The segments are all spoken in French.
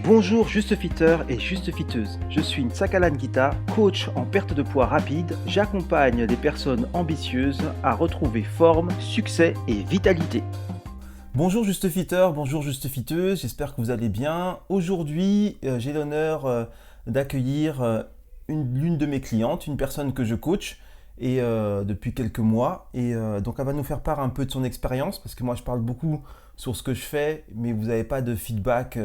Bonjour juste fitter et juste fitteuse, je suis Nsakala Nkita, coach en perte de poids rapide. J'accompagne des personnes ambitieuses à retrouver forme, succès et vitalité. Bonjour juste fitter, bonjour juste fitteuse, j'espère que vous allez bien. Aujourd'hui, j'ai l'honneur d'accueillir l'une de mes clientes, une personne que je coach et depuis quelques mois. Et donc elle va nous faire part un peu de son expérience parce que moi je parle beaucoup sur ce que je fais, mais vous n'avez pas de feedback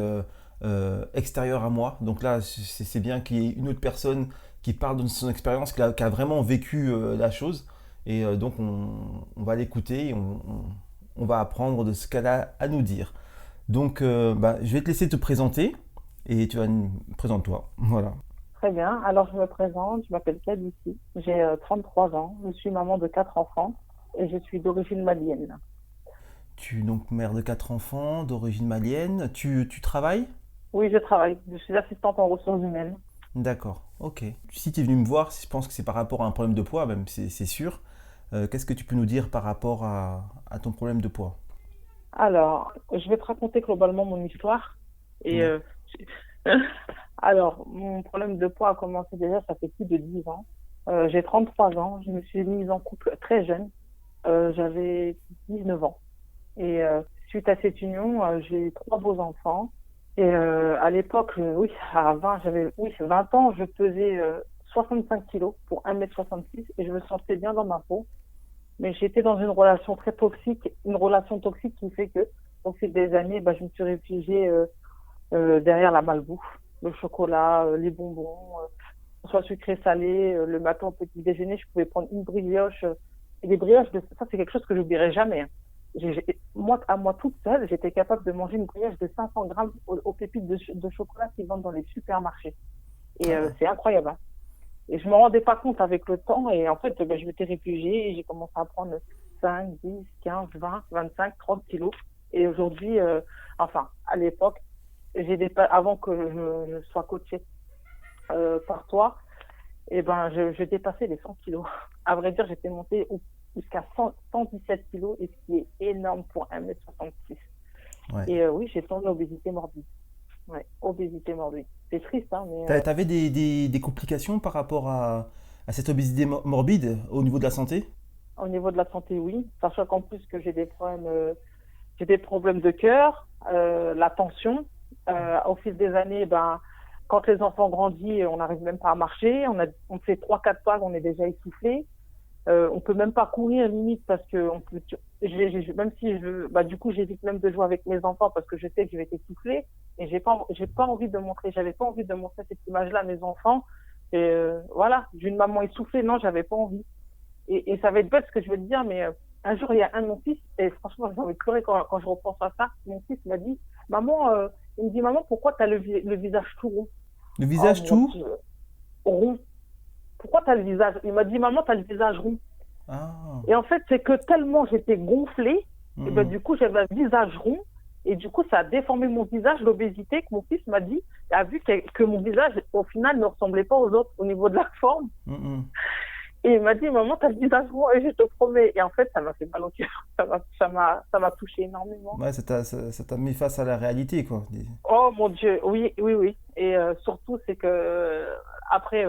extérieur à moi. Donc là, c'est bien qu'il y ait une autre personne qui parle de son expérience, qui a vraiment vécu la chose. Et donc on va l'écouter et on va apprendre de ce qu'elle a à nous dire. Donc je vais te laisser te présenter et tu vas nous présenter-toi. Voilà. Très bien. Alors, je me présente. Je m'appelle Kadissi. J'ai 33 ans. Je suis maman de 4 enfants et je suis d'origine malienne. Tu es donc mère de 4 enfants, d'origine malienne. Tu travailles? Oui, je travaille. Je suis assistante en ressources humaines. D'accord, ok. Si tu es venu me voir, je pense que c'est par rapport à un problème de poids, même c'est sûr. Qu'est-ce que tu peux nous dire par rapport à ton problème de poids? Alors, je vais te raconter globalement mon histoire. Et D'ac- alors, mon problème de poids a commencé déjà, ça fait plus de 10 ans. J'ai 33 ans. Je me suis mise en couple très jeune. J'avais 19 ans. Et suite à cette union, j'ai eu 3 beaux enfants. Et à l'époque, oui, oui, 20 ans, je pesais 65 kilos pour 1,66 m et je me sentais bien dans ma peau. Mais j'étais dans une relation très toxique, une relation toxique qui fait que, au fil des années, je me suis réfugiée derrière la malbouffe, le chocolat, les bonbons, soit sucré, salé. Le matin au petit déjeuner, je pouvais prendre une brioche. Et les brioches, ça, c'est quelque chose que j'oublierai jamais, hein. Moi, à moi toute seule, j'étais capable de manger une brioche de 500 grammes aux pépites de chocolat qui vendent dans les supermarchés. Et Ah ouais. c'est incroyable, hein. Et je me rendais pas compte avec le temps. Et en fait, je m'étais réfugiée et j'ai commencé à prendre 5, 10, 15, 20, 25, 30 kilos. Et aujourd'hui, enfin, à l'époque, avant que je sois coachée par toi, et je dépassais les 100 kilos. À vrai dire, j'étais montée jusqu'à 117 kilos, et ce qui est énorme pour 1,66 m. Ouais. Et oui, j'ai tombé obésité morbide. Ouais, obésité morbide. C'est triste, hein, mais T'avais des complications par rapport à cette obésité morbide au niveau de la santé? au niveau de la santé, oui. Sachant qu'en plus que j'ai des problèmes de cœur, la tension. Au fil des années, quand les enfants grandissent, on n'arrive même pas à marcher. On fait 3, 4 pas, on est déjà essoufflé. On peut même pas courir limite parce que même si du coup j'évite même de jouer avec mes enfants parce que je sais que je vais être essoufflée et j'ai pas envie de montrer, j'avais pas envie de montrer cette image-là à mes enfants. Et voilà, d'une maman essoufflée, non, j'avais pas envie. Et ça va être bête ce que je veux te dire, mais un jour il y a un de mon fils et franchement j'ai envie de pleurer quand je repense à ça. Mon fils m'a dit, maman, il me dit maman pourquoi t'as le visage tout rond? Le Oh visage mon tout? Dieu, rond. Pourquoi t'as le visage? Il m'a dit maman t'as le visage rond. Ah. Et en fait, c'est que tellement j'étais gonflée, et Mhm. du coup, j'avais un visage rond. Et du coup, ça a déformé mon visage, l'obésité, que mon fils m'a dit, a vu que mon visage, au final, ne ressemblait pas aux autres au niveau de la forme. Mhm. Et il m'a dit, maman, t'as le visage rond, et je te promets. Et en fait, ça m'a fait mal au cœur. Ça m'a touché énormément. Ouais, ça t'a mis face à la réalité, quoi. Oh mon Dieu, oui, oui, oui. Et surtout, c'est que après,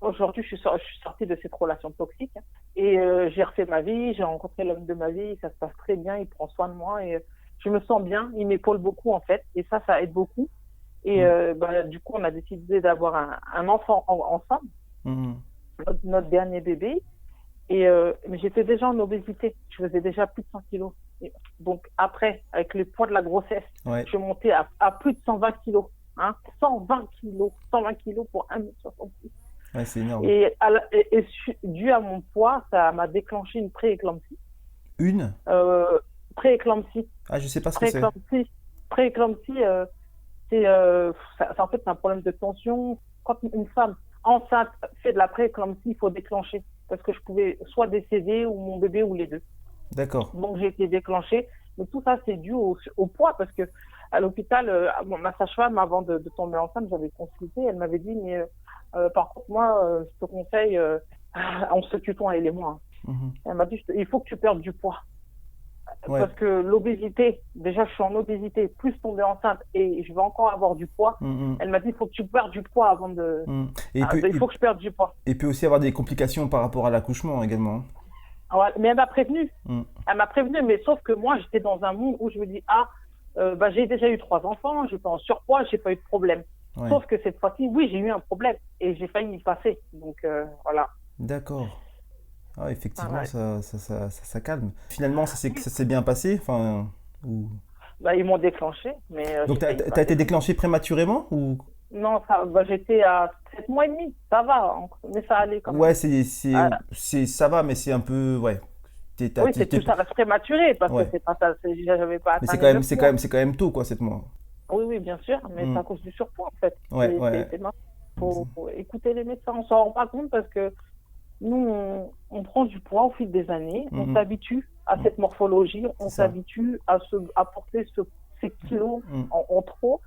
aujourd'hui, je suis sortie de cette relation toxique, hein. Et j'ai refait ma vie, j'ai rencontré l'homme de ma vie, ça se passe très bien, il prend soin de moi et je me sens bien, il m'épaule beaucoup en fait, et ça aide beaucoup. Et Mhm. du coup, on a décidé d'avoir un enfant ensemble, Mhm. notre dernier bébé. Et mais j'étais déjà en obésité, je faisais déjà plus de 100 kilos. Et donc après, avec le poids de la grossesse, je Ouais, suis montée à plus de 120 kilos. Hein, 120 kilos pour 1,66 m. ouais, c'est énorme. Et dû à mon poids, ça m'a déclenché une prééclampsie. Une? Euh, prééclampsie, Ah, je sais pas ce que c'est. prééclampsie, prééclampsie, en fait, c'est un problème de tension. Quand une femme enceinte fait de la prééclampsie, il faut déclencher. Parce que je pouvais soit décéder ou mon bébé ou les deux. D'accord. Donc j'ai été déclenchée. Mais tout ça, c'est dû au poids parce que à l'hôpital, ma sage-femme, avant de tomber enceinte, j'avais consulté. Elle m'avait dit, mais par contre, moi, je te conseille, on se tutoie, elle et moi, hein. Mhm. Elle m'a dit, il faut que tu perdes du poids. Ouais. parce que l'obésité, déjà je suis en obésité, plus tomber enceinte et je vais encore avoir du poids. Mm, Elle m'a dit, il faut que tu perdes du poids avant mm. Et il il faut que je perde du poids. peut aussi avoir des complications par rapport à l'accouchement également. Ouais, mais elle m'a prévenue. Mm. Elle m'a prévenue, mais sauf que moi, j'étais dans un monde où je me dis, j'ai déjà eu 3 enfants, j'étais en surpoids, j'ai pas eu de problème. Ouais. Sauf que cette fois-ci, oui, j'ai eu un problème et j'ai failli y passer. Donc, voilà. D'accord. Ah, effectivement, Ah ouais. ça calme. Finalement, ça s'est bien passé. Enfin, ou... Ils m'ont déclenché, mais Donc, j'ai failli y t'as été passer. déclenché prématurément ou... Non, j'étais à 7 mois et demi. Ça va, mais ça allait quand même. Ouais, Ah, ça va, mais c'est un peu, ouais. oui, c'est tout ça reste prématuré parce que Ouais. c'est pas ça, j'avais pas Mais atteint les 9 mois. c'est quand même tôt, quoi, 7 mois. Oui, oui, bien sûr, mais c'est Mm. à cause du surpoids en fait. Ouais, ouais. Il faut écouter les médecins, on s'en rend pas compte parce que nous, on prend du poids au fil des années, on Mm, s'habitue à cette morphologie, on c'est ça. s'habitue à porter ces kilos Mm, en trop.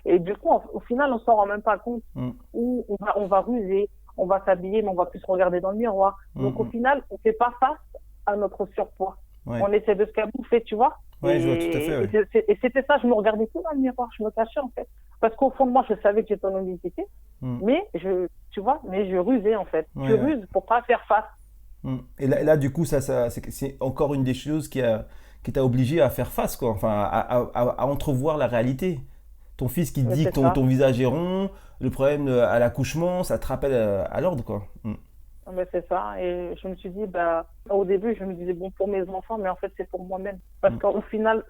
Et du coup, au final, on s'en rend même pas compte. mm, Où on va ruser, on va s'habiller, mais on va plus se regarder dans le miroir. Donc au mm. final, on fait pas face à notre surpoids. Ouais. On essaie de se camoufler, tu vois. Ouais, je vois tout à fait, ouais. Et c'était ça, je me regardais tout dans le miroir, je me cachais en fait. Parce qu'au fond de moi, je savais que j'étais en obésité, Mm, mais tu vois, mais je rusais en fait. ouais, Je ouais. ruse pour pas faire face. Mm. Et là, du coup, c'est encore une des choses qui t'a obligé à faire face, quoi. Enfin, à entrevoir la réalité. Ton fils qui te Mais dit que c'est ça. ton visage est rond, le problème à l'accouchement, ça te rappelle à l'ordre, quoi. Mm. Mais c'est ça. Et je me suis dit, au début, je me disais, bon, pour mes enfants, mais en fait, c'est pour moi-même. Parce Mm. qu'au final,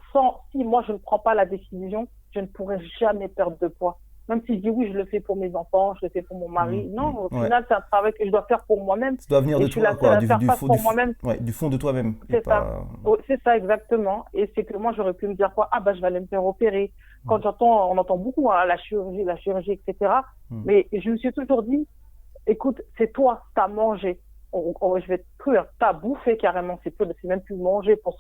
si moi, je ne prends pas la décision, je ne pourrai jamais perdre de poids. Même si je dis oui, je le fais pour mes enfants, je le fais pour mon mari. Mm. Non, au Ouais. final, c'est un travail que je dois faire pour moi-même. Ça doit venir Et de je suis toi, la seule quoi, à faire face pour du moi-même. ouais, du fond de toi-même. Et C'est ça. pas... Oh, c'est ça, exactement. Et c'est que moi, j'aurais pu me dire quoi? Je vais aller me faire opérer. Quand on entend beaucoup la chirurgie, etc. Mm. Mais je me suis toujours dit, écoute, c'est toi, t'as mangé. Je vais te cru, t'as bouffé carrément. C'est même plus manger pour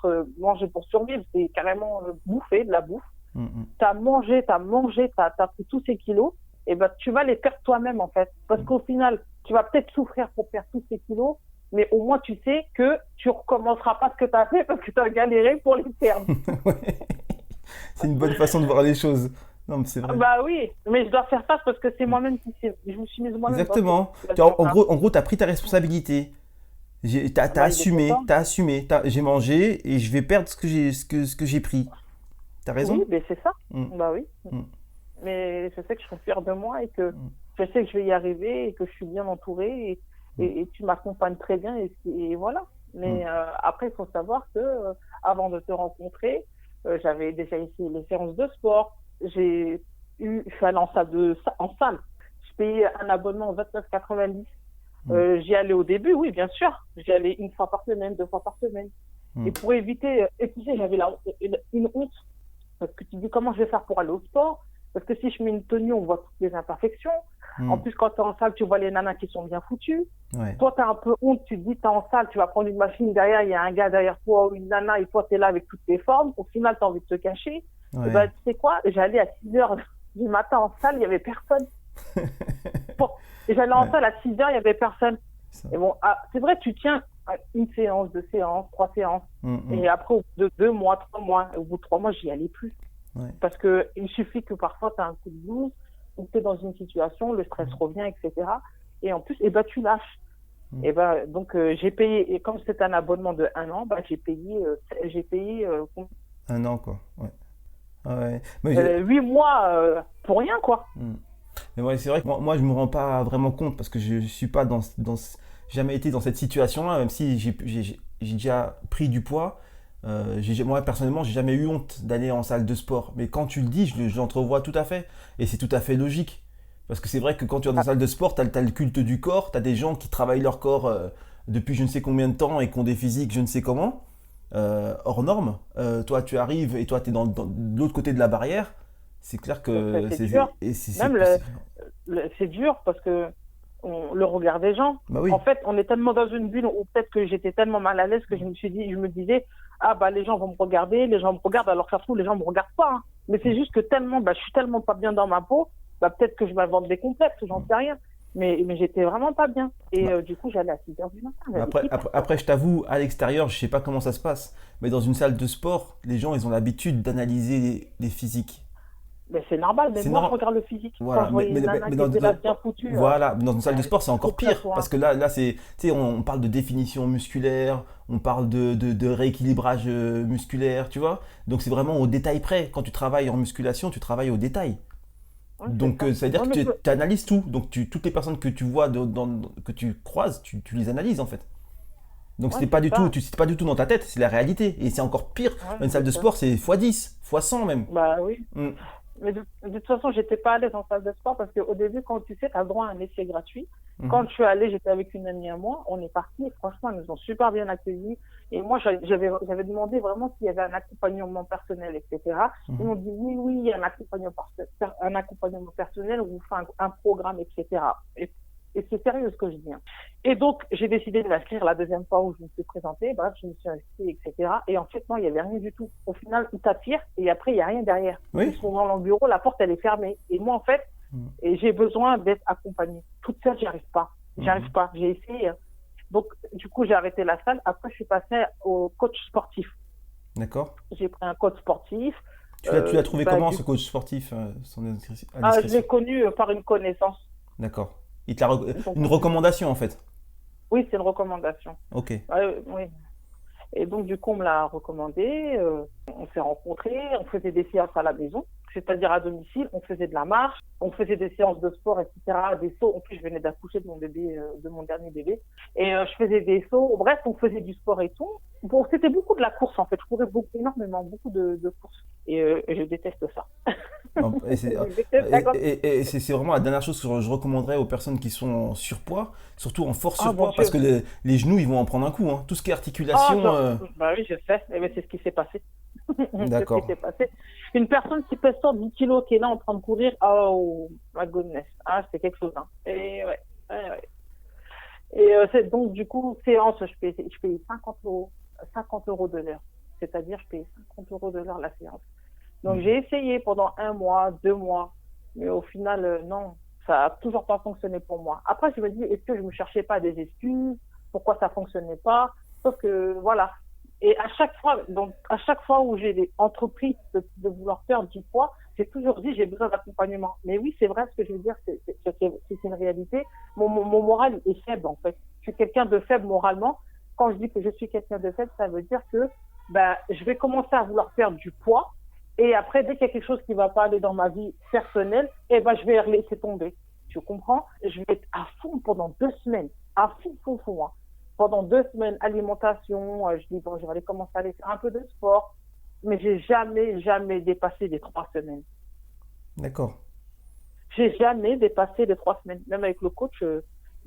survivre, c'est carrément bouffer de la bouffe. Mm, mm. T'as pris tous ces kilos. Et tu vas les perdre toi-même en fait. Parce qu'au final, tu vas peut-être souffrir pour perdre tous ces kilos, mais au moins tu sais que tu recommenceras pas ce que tu as fait parce que tu as galéré pour les perdre. Ouais. C'est une bonne façon de voir les choses. Non, mais c'est vrai. Bah oui, mais je dois faire face parce que c'est moi-même je me suis mise moi-même Exactement. dans cette En gros, t'as pris ta responsabilité. T'as il était temps. assumé. J'ai mangé et je vais perdre ce que j'ai pris. T'as raison? Oui, mais c'est ça. Mm. Bah oui. Mm. Mais je sais que je serai fière de moi et que Mm. je sais que je vais y arriver et que je suis bien entourée et tu m'accompagnes très bien et voilà. Mais après, il faut savoir que avant de te rencontrer, j'avais déjà essayé les séances de sport. Je suis allée en salle. Je payais un abonnement 29,90. J'y allais au début, oui, bien sûr. J'y allais 1 fois par semaine, 2 fois par semaine. Et pour éviter, et tu sais, j'avais une honte. Parce que tu dis, comment je vais faire pour aller au sport? Parce que si je mets une tenue, on voit toutes les imperfections. Mm. En plus, quand tu es en salle, tu vois les nanas qui sont bien foutues. Ouais. Toi, tu as un peu honte, tu te dis, tu es en salle, tu vas prendre une machine derrière, il y a un gars derrière toi ou une nana, et toi, tu es là avec toutes tes formes. Au final, tu as envie de te cacher. Ouais. Et tu sais quoi? J'allais à 6h du matin en salle, il n'y avait personne. Et j'allais en salle à 6h, il n'y avait personne. Ça. Et bon, c'est vrai, tu tiens à 1 séance, 2 séances, 3 séances. Mm, Et après, au bout de 2 mois, 3 mois, au bout de 3 mois, j'y allais plus. Ouais. Parce que il suffit que parfois tu as un coup de blues, ou tu es dans une situation, le stress revient, etc. Et en plus, tu lâches. Donc j'ai payé, et comme c'est un abonnement de 1 an, j'ai payé 1 an, quoi. Ouais. Ouais. Mais 8 mois pour rien, quoi. Mais ouais, c'est vrai que moi, je me rends pas vraiment compte parce que je suis pas jamais été dans cette situation-là, même si j'ai déjà pris du poids. Moi, personnellement, j'ai jamais eu honte d'aller en salle de sport. Mais quand tu le dis, je l'entrevois tout à fait. Et c'est tout à fait logique. Parce que c'est vrai que quand tu es dans une salle de sport, tu as le culte du corps, tu as des gens qui travaillent leur corps depuis je ne sais combien de temps et qui ont des physiques je ne sais comment, hors normes. Toi, tu arrives et toi, tu es de l'autre côté de la barrière. C'est clair que c'est dur. C'est dur parce que le regard des gens. Bah oui. En fait, on est tellement dans une bulle où peut-être que j'étais tellement mal à l'aise que je me disais, les gens vont me regarder, les gens me regardent, alors que ça se trouve, les gens me regardent pas. Hein. Mais c'est juste que je suis tellement pas bien dans ma peau, peut-être que je m'invente des complexes, j'en sais rien. Mais j'étais vraiment pas bien. Et Bah, du coup, j'allais à 6 heures du matin. J'avais Après, hyper après, peur. après, je t'avoue, à l'extérieur, je sais pas comment ça se passe, mais dans une salle de sport, les gens, ils ont l'habitude d'analyser les physiques. Mais c'est normal. Mais C'est moi, je normal. regarde le physique. Quand Voilà, je voyais une nana mais qui était là bien foutue, voilà, dans une salle de sport, c'est il faut encore que ça pire. Parce soit. que là c'est, tu sais, on parle de définition musculaire, on parle de rééquilibrage musculaire, tu vois. Donc c'est vraiment au détail près. Quand tu travailles en musculation, tu travailles au détail. Ouais, c'est Donc ça. ça veut dire Ouais, que mais tu analyses tout. Donc toutes les personnes que tu vois, que tu croises, tu les analyses en fait. Donc ouais, c'est ça. c'était pas du tout dans ta tête, c'est la réalité. Et c'est encore pire. Ouais, Dans une salle c'est de ça. sport, c'est x10, x100 même. Bah oui. Mm. Mais de toute façon, j'étais pas allée en salle de sport parce qu'au début, quand tu sais, tu as droit à un essai gratuit. Quand Mhm. je suis allée, j'étais avec une amie à moi, on est parti et franchement, ils nous ont super bien accueillis. Et moi, j'avais demandé vraiment s'il y avait un accompagnement personnel, etc. Ils Mhm. m'ont dit oui, oui, il y a un accompagnement personnel, on vous fait un programme, etc. Et c'est sérieux ce que je dis. Hein. Et donc, j'ai décidé de m'inscrire la deuxième fois où je me suis présentée. Bref, je me suis inscrite, etc. Et en fait, non, il n'y avait rien du tout. Au final, ils t'attirent et après, il n'y a rien derrière. Ils Oui. sont dans leur bureau, la porte, elle est fermée. Et moi, en fait, Mhm. et j'ai besoin d'être accompagnée. Toute seule, j'y arrive pas. J'y arrive Mhm. pas. J'ai essayé. Hein. Donc, du coup, j'ai arrêté la salle. Après, je suis passée au coach sportif. D'accord. J'ai pris un coach sportif. Tu l'as trouvé Bah, comment ce coach sportif, sans je l'ai indiscrétion? connu par une connaissance. D'accord. Donc, Une recommandation en fait. oui, c'est une recommandation. Ok. Oui. Et donc, du coup, on me l'a recommandé. On s'est rencontrés, on faisait des séances à la maison, c'est-à-dire à domicile. On faisait de la marche, on faisait des séances de sport, etc. Des sauts. En plus, je venais d'accoucher de mon bébé, de mon dernier bébé. Et je faisais des sauts. Bref, on faisait du sport et tout. Bon, c'était beaucoup de la course, en fait. Je courais énormément, beaucoup de courses. Et je déteste ça. Non, et c'est Je déteste la course. c'est vraiment la dernière chose que je recommanderais aux personnes qui sont en surpoids, surtout en fort Ah, mon surpoids, parce Dieu. que les genoux ils vont en prendre un coup, hein. Tout ce qui est Ah, articulation. bah oui, je sais. Eh ben, c'est ce qui s'est passé. C'est ce qui D'accord. s'est passé. Une personne qui pèse 110 kilos, qui est là en train de courir, oh my goodness. Ah, c'est quelque chose. Hein. Et ouais. Ouais. Et donc, du coup, séance, je paye 50 euros, 50 euros de l'heure. C'est-à-dire, je paye 50 euros de l'heure la séance. Donc, Mhm. j'ai essayé pendant 1 mois, 2 mois, mais au final, non, ça a toujours pas fonctionné pour moi. Après, je me dis, est-ce que je me cherchais pas des excuses? Pourquoi ça fonctionnait pas? Sauf que, voilà. Et à chaque fois où j'ai entrepris de vouloir perdre du poids, j'ai toujours dit, j'ai besoin d'accompagnement. Mais oui, c'est vrai ce que je veux dire, c'est une réalité. Mon moral est faible, en fait. Je suis quelqu'un de faible moralement. Quand je dis que je suis quelqu'un de faible, ça veut dire que, je vais commencer à vouloir perdre du poids. Et après, dès qu'il y a quelque chose qui va pas aller dans ma vie personnelle, je vais laisser tomber. Tu comprends? Je vais être à fond pendant 2 semaines. À fond, hein. Pendant 2 semaines, alimentation, je dis, bon, je vais aller commencer à aller faire un peu de sport. Mais j'ai jamais dépassé les 3 semaines. D'accord. J'ai jamais dépassé les 3 semaines. Même avec le coach,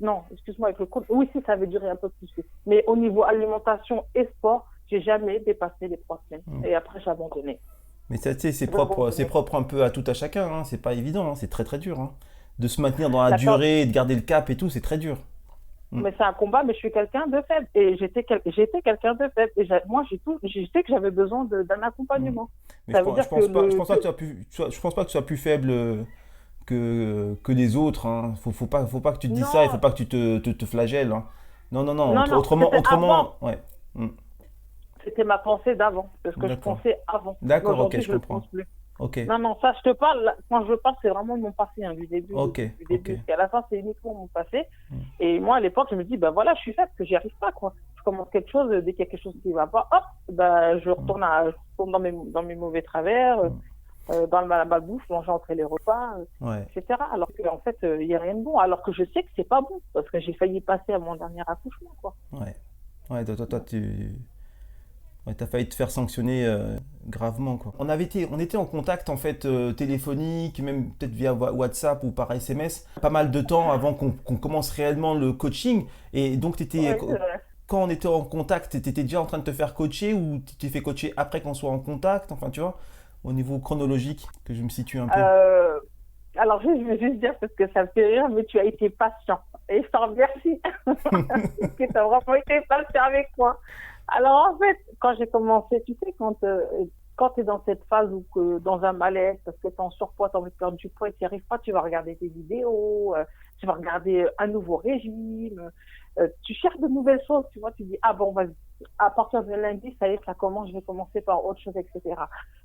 non, excuse-moi, avec le coach, oui, si, ça avait duré un peu plus. Mais au niveau alimentation et sport, j'ai jamais dépassé les 3 semaines. Mhm. Et après, j'ai abandonné. Mais ça, tu sais, J'ai c'est abandonné. propre un peu à tout à chacun, hein. C'est pas évident, hein. C'est très très dur, hein. De se maintenir dans la D'accord. durée, de garder le cap et tout, c'est très dur. Mm. Mais c'est un combat, mais je suis quelqu'un de faible. Et j'étais quelqu'un de faible. Et moi, je sais que j'avais besoin d'un Mm. accompagnement. Mais Ça veut dire que je pense pas que je pense pas que tu sois plus faible que les autres, hein. Faut pas que tu te dises ça, il faut non, pas que tu te flagelles, hein. Non, non, non, non, c'était avant. autrement, ouais. Mm. C'était ma pensée d'avant. C'est ce que je D'accord. pensais avant. Mais D'accord, ok, aujourd'hui, je je ne le pense comprends. plus. Ok, Non, non, ça, je te parle, quand je parle, c'est vraiment de mon passé, hein, du début, ok, du ok. début. Jusqu'à la fin, c'est uniquement mon passé. Mm. Et moi, à l'époque, je me dis, voilà, je suis faible, que j'y arrive pas, quoi. Je commence quelque chose, dès qu'il y a quelque chose qui va pas, hop, je Mm. retourne dans mes mauvais travers, Mm. dans la malbouffe, manger entre les repas, Ouais, etc. Alors qu'en fait, il n'y a rien de bon. Alors que je sais que c'est pas bon, parce que j'ai failli passer à mon dernier accouchement, quoi. ouais. Ouais, toi, ouais, t'as failli te faire sanctionner gravement, quoi. On était en contact en fait téléphonique, même peut-être via WhatsApp ou par SMS, pas mal de temps avant qu'on commence réellement le coaching. Et donc Ouais, quand on était en contact, t'étais déjà en train de te faire coacher ou tu t'es fait coacher après qu'on soit en contact, enfin tu vois, au niveau chronologique, que je me situe un peu. Euh, alors, je vais juste dire parce que ça me fait rire, mais tu as été patient. Et je t'en remercie. Parce que tu as vraiment été patient avec moi. Alors, en fait, quand j'ai commencé, tu sais, quand tu es dans cette phase où que dans un malaise, parce que tu es en surpoids, tu as envie de perdre du poids et tu n'y arrives pas, tu vas regarder des vidéos, tu vas regarder un nouveau régime, tu cherches de nouvelles choses, tu vois, tu dis, ah bon, vas-y, à partir de lundi, ça y est, ça commence, je vais commencer par autre chose, etc.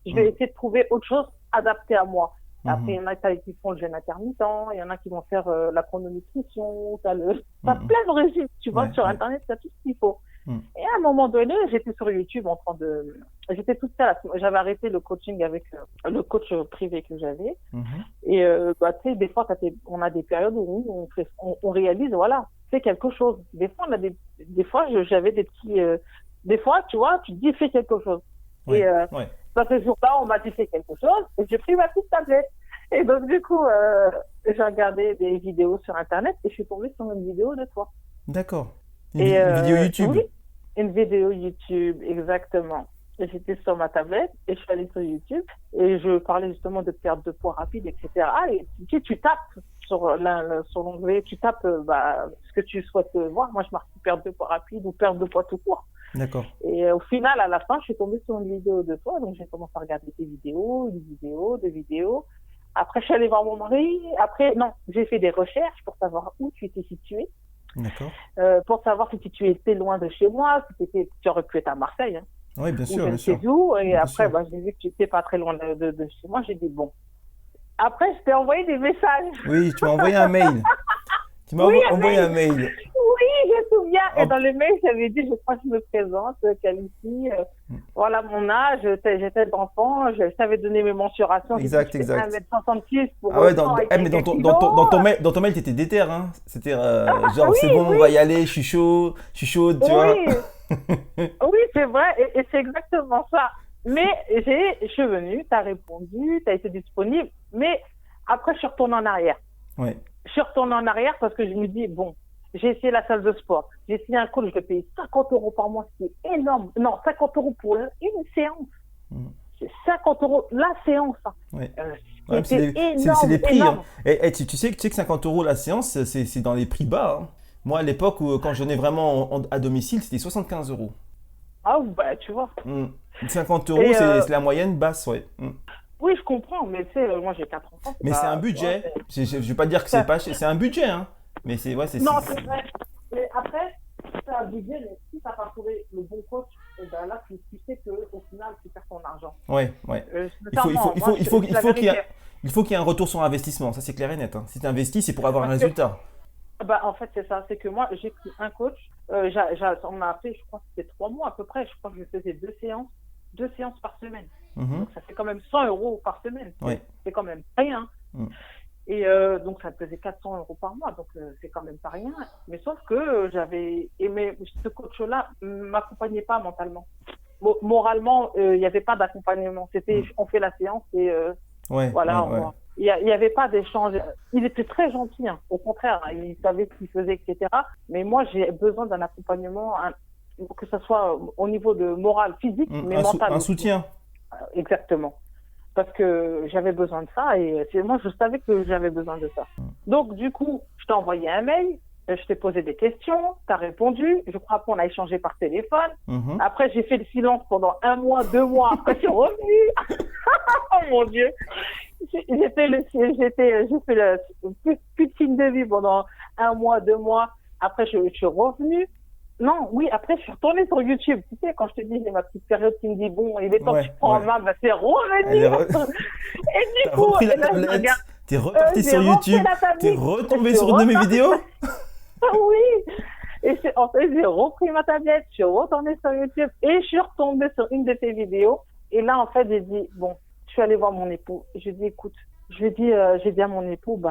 Je vais essayer de trouver autre chose adaptée à moi. Après, il y en a qui font le jeûne intermittent, il y en a qui vont faire la chrononutrition, t'as plein de régimes, tu vois, sur Internet, t'as tout ce qu'il faut. Et à un moment donné, j'étais sur YouTube j'étais toute seule, j'avais arrêté le coaching avec le coach privé que j'avais. Et tu sais, des fois, on a des périodes où on réalise, voilà, fais quelque chose. Des fois, j'avais des petits, des fois, tu vois, tu te dis, fais quelque chose. Et dans ce jour-là, on m'a dit, fais quelque chose, et j'ai pris ma petite tablette. Et donc, du coup, j'ai regardé des vidéos sur Internet et je suis tombée sur une vidéo de toi. D'accord. Une vidéo YouTube. Oui, une vidéo YouTube, exactement. Et j'étais sur ma tablette et je suis allée sur YouTube et je parlais justement de perte de poids rapide, etc. Et tu tapes sur l'onglet, tu tapes ce que tu souhaites voir. Moi, je marque perte de poids rapide ou perte de poids tout court. D'accord. Et au final, à la fin, je suis tombée sur une vidéo de toi. Donc, j'ai commencé à regarder tes vidéos, des vidéos. Après, je suis allée voir mon mari. Après, non, j'ai fait des recherches pour savoir où tu étais situé. D'accord. Pour savoir si tu étais loin de chez moi, si tu aurais pu être à Marseille. Hein. Oui, bien sûr, ou je bien sûr. sais où. Et Bien après, sûr. j'ai vu que tu n'étais pas très loin de chez moi. J'ai dit, bon. Après, je t'ai envoyé des messages. Oui, tu m'as envoyé un mail. Tu m'as envoyé un mail. Oui, je me souviens. Et dans le mail, j'avais dit, je crois que je me présente, Qualifi. Voilà mon âge, j'étais d'enfant, je t'avais donné mes mensurations. Exact. 1m66 pour mais dans ton mail, t'étais déter, hein. C'était genre, oui, c'est bon, oui. on va y aller, je suis chaude, tu vois. Oui, c'est vrai, et c'est exactement ça. Mais je suis venue, tu as répondu, tu as été disponible, mais après, je suis retournée en arrière. Ouais. Je suis retournée en arrière parce que je me dis, bon, j'ai essayé la salle de sport, j'ai essayé un coach, je vais payer 50 € par mois, ce qui est énorme. Non, 50 € pour une séance. C'est 50 € la séance. Ouais. C'est les prix. énorme. Hein. Et tu sais que 50 € la séance, c'est dans les prix bas. Hein. Moi, à l'époque, quand je venais vraiment à domicile, c'était 75 €. Ah, bah, tu vois. 50 €, c'est la moyenne basse, ouais. Oui, je comprends, mais tu sais, moi j'ai 4 enfants. Mais c'est un budget. Ouais, je vais pas dire que c'est pas cher, c'est un budget, hein. Mais c'est Non, c'est vrai. Mais après, c'est un budget, mais si tu n'as pas trouvé le bon coach, et ben là, tu sais qu'au final, tu perds ton argent. Ouais. Il faut qu'il y ait un retour sur investissement, ça c'est clair et net. Hein. Si tu investis, c'est pour avoir un résultat. En fait, c'est ça. C'est que moi, j'ai pris un coach. On a fait, je crois que c'était 3 mois à peu près. Je crois que je faisais 2 séances par semaine. Donc, ça fait quand même 100 € par semaine. Ouais. C'est quand même rien. Et donc, ça me faisait 400 € par mois. Donc, c'est quand même pas rien. Mais sauf que j'avais aimé, ce coach-là m'accompagnait pas mentalement. Moralement, il n'y avait pas d'accompagnement. C'était, on fait la séance et voilà. Il n'y avait pas d'échange. Il était très gentil, hein. Au contraire, hein. Il savait ce qu'il faisait, etc. Mais moi, j'ai besoin d'un accompagnement, que ce soit au niveau de moral, physique, mais mental. Un soutien. Exactement. Parce que j'avais besoin de ça et moi, je savais que j'avais besoin de ça. Donc, du coup, je t'ai envoyé un mail, je t'ai posé des questions, tu as répondu. Je crois qu'on a échangé par téléphone. Après, j'ai fait le silence pendant 1 mois, 2 mois. Après, je suis revenue. Oh mon Dieu. J'ai fait le plus de signe de vie pendant 1 mois, 2 mois. Après, je suis revenue. Non, oui, après, je suis retournée sur YouTube. Tu sais, quand je te dis, j'ai ma petite période qui me dit, bon, il est temps que tu prends en main, c'est revenu. Et du coup, t'es reparti sur YouTube, t'es retombé sur une de mes vidéos. Oui. Et en fait, j'ai repris ma tablette, je suis retournée sur YouTube et je suis retombée sur une de tes vidéos. Et là, en fait, j'ai dit, bon, je suis allée voir mon époux. Je lui ai dit, écoute, j'ai dit à mon époux,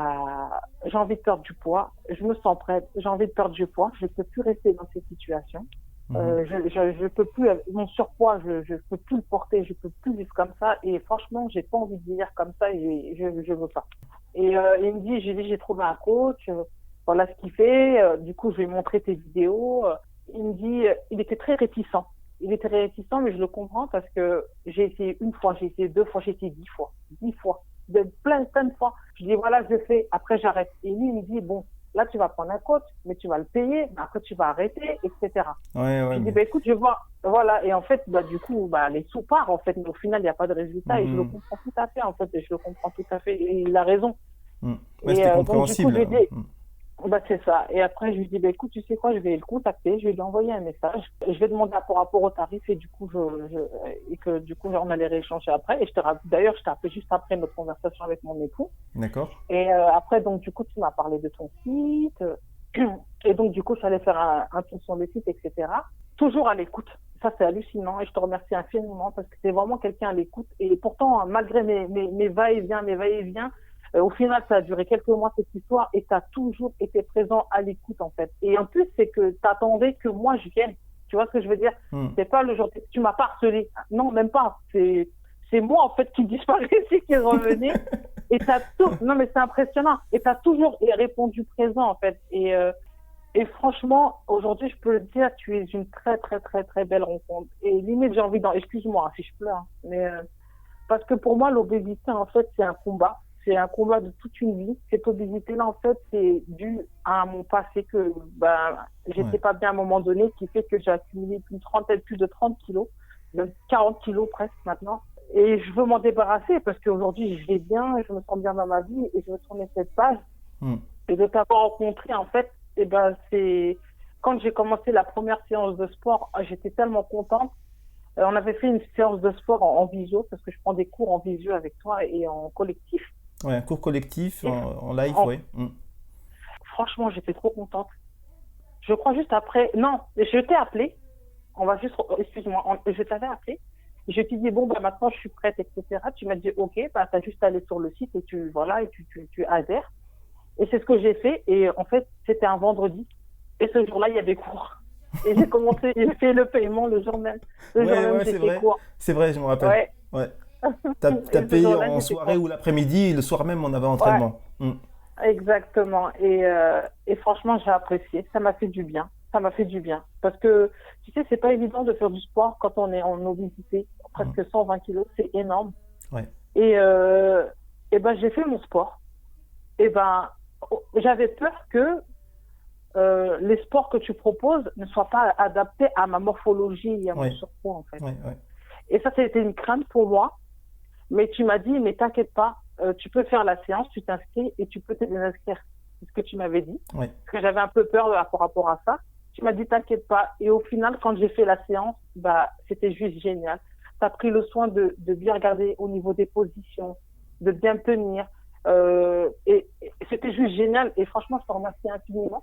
j'ai envie de perdre du poids. Je me sens prête. J'ai envie de perdre du poids. Je ne peux plus rester dans cette situation. Je peux plus, mon surpoids, je peux plus le porter. Je peux plus vivre comme ça. Et franchement, j'ai pas envie de vivre comme ça et je veux pas. Et il me dit, j'ai trouvé un coach. Voilà ce qu'il fait. Du coup, je lui ai montré tes vidéos. Il me dit, il était très réticent. Il était réticent, mais je le comprends parce que j'ai essayé 1 fois, j'ai essayé 2 fois, j'ai essayé 10 fois. 10 fois. Plein de fois. Je dis, voilà, je fais, après j'arrête. Et lui, il me dit, bon, là, tu vas prendre un coach, mais tu vas le payer, mais après, tu vas arrêter, etc. Ouais, Je dis, écoute, je vois, voilà. Et en fait, du coup, les sous partent, en fait, mais au final, il n'y a pas de résultat. Et je le comprends tout à fait, en fait, et je le comprends tout à fait. Et il a raison. Ouais, c'était compréhensible. Donc, du coup, c'est ça. Et après, je lui dis, écoute, tu sais quoi, je vais le contacter, je vais lui envoyer un message. Je vais demander par rapport au tarif et du coup, on allait rééchanger après. Et d'ailleurs, je t'ai appelé juste après notre conversation avec mon époux. D'accord. Et après, donc, du coup, tu m'as parlé de ton site. Et donc, du coup, je suis allée faire un tour sur le site, etc. Toujours à l'écoute. Ça, c'est hallucinant. Et je te remercie infiniment parce que c'est vraiment quelqu'un à l'écoute. Et pourtant, malgré mes va-et-vient, au final, ça a duré quelques mois, cette histoire, et tu as toujours été présent à l'écoute, en fait. Et en plus, c'est que tu attendais que moi, je vienne. Tu vois ce que je veux dire? C'est pas le genre, tu m'as pas harcelé. Non, même pas. C'est moi, en fait, qui disparaissais, qui revenais. Et non, mais c'est impressionnant. Et tu as toujours répondu présent, en fait. Et franchement, aujourd'hui, je peux le dire, tu es une très, très, très, très belle rencontre. Et limite, j'ai envie excuse-moi si je pleure, hein, mais parce que pour moi, l'obésité, en fait, c'est un combat. C'est un combat de toute une vie. Cette obésité-là, en fait, c'est dû à mon passé que j'étais pas bien à un moment donné, qui fait que j'ai accumulé plus de 30 kilos, même 40 kilos presque maintenant. Et je veux m'en débarrasser parce qu'aujourd'hui, je vais bien, je me sens bien dans ma vie et je veux tourner cette page. Et de t'avoir rencontré, en fait, c'est quand j'ai commencé la première séance de sport, j'étais tellement contente. On avait fait une séance de sport en visio parce que je prends des cours en visio avec toi et en collectif. Ouais, un cours collectif en live, oui. Franchement, j'étais trop contente. Je crois juste après. Non, je t'ai appelé. Excuse-moi, je t'avais appelé. Je t'ai dit, maintenant je suis prête, etc. Tu m'as dit, ok, t'as juste à aller sur le site et tu adhères. Et c'est ce que j'ai fait. Et en fait, c'était un vendredi. Et ce jour-là, il y avait cours. Et j'ai fait le paiement le jour même. C'est vrai. Cours. C'est vrai, je me rappelle. Ouais. T'as payé en soirée ou l'après-midi, et le soir même, on avait entraînement. Ouais. Exactement. Et franchement, j'ai apprécié. Ça m'a fait du bien. Parce que, tu sais, c'est pas évident de faire du sport quand on est en obésité. Presque 120 kilos, c'est énorme. Ouais. Et j'ai fait mon sport. J'avais peur que les sports que tu proposes ne soient pas adaptés à ma morphologie et à mon surpoids, en fait. Ouais. Et ça, c'était une crainte pour moi. Mais tu m'as dit, mais t'inquiète pas, tu peux faire la séance, tu t'inscris et tu peux te désinscrire. C'est ce que tu m'avais dit. Oui. Parce que j'avais un peu peur par rapport à ça. Tu m'as dit, t'inquiète pas. Et au final, quand j'ai fait la séance, c'était juste génial. Tu as pris le soin de bien regarder au niveau des positions, de bien tenir. Et c'était juste génial. Et franchement, je te remercie infiniment.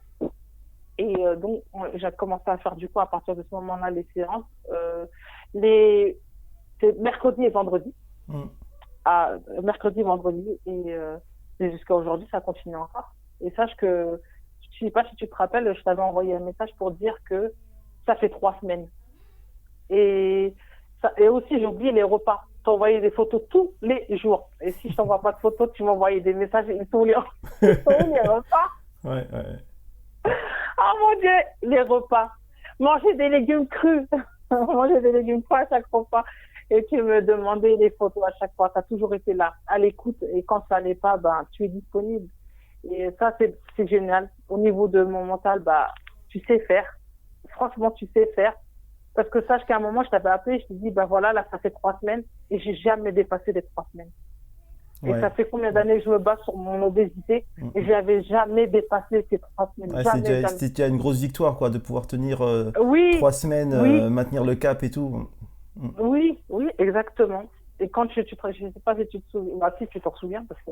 Et donc, j'ai commencé à faire du coup à partir de ce moment-là les séances. C'est mercredi et vendredi. Mercredi, vendredi. Et jusqu'à aujourd'hui, ça continue encore. Et sache que, je ne sais pas si tu te rappelles, je t'avais envoyé un message pour dire que ça fait 3 semaines. Et aussi, j'ai oublié les repas. T'envoyais des photos tous les jours. Et si je t'envoie pas de photos, tu m'envoyais des messages et tous les repas. Ouais. Oh mon Dieu, les repas. Manger des légumes crus. Manger des légumes crus à chaque repas. Et tu me demandais les photos à chaque fois. Tu as toujours été là, à l'écoute. Et quand ça n'allait pas, tu es disponible. Et ça, c'est génial. Au niveau de mon mental, tu sais faire. Franchement, tu sais faire. Parce que sache qu'à un moment, je t'avais appelé, je t'ai dit, voilà, là, ça fait 3 semaines. Et j'ai jamais dépassé les 3 semaines. Et ça fait combien d'années que je me bats sur mon obésité et je n'avais jamais dépassé ces 3 semaines. C'était déjà une grosse victoire, quoi, de pouvoir tenir 3 semaines, maintenir le cap et tout. Oui, exactement. Et quand je ne sais pas si tu te souviens, si tu t'en souviens, parce que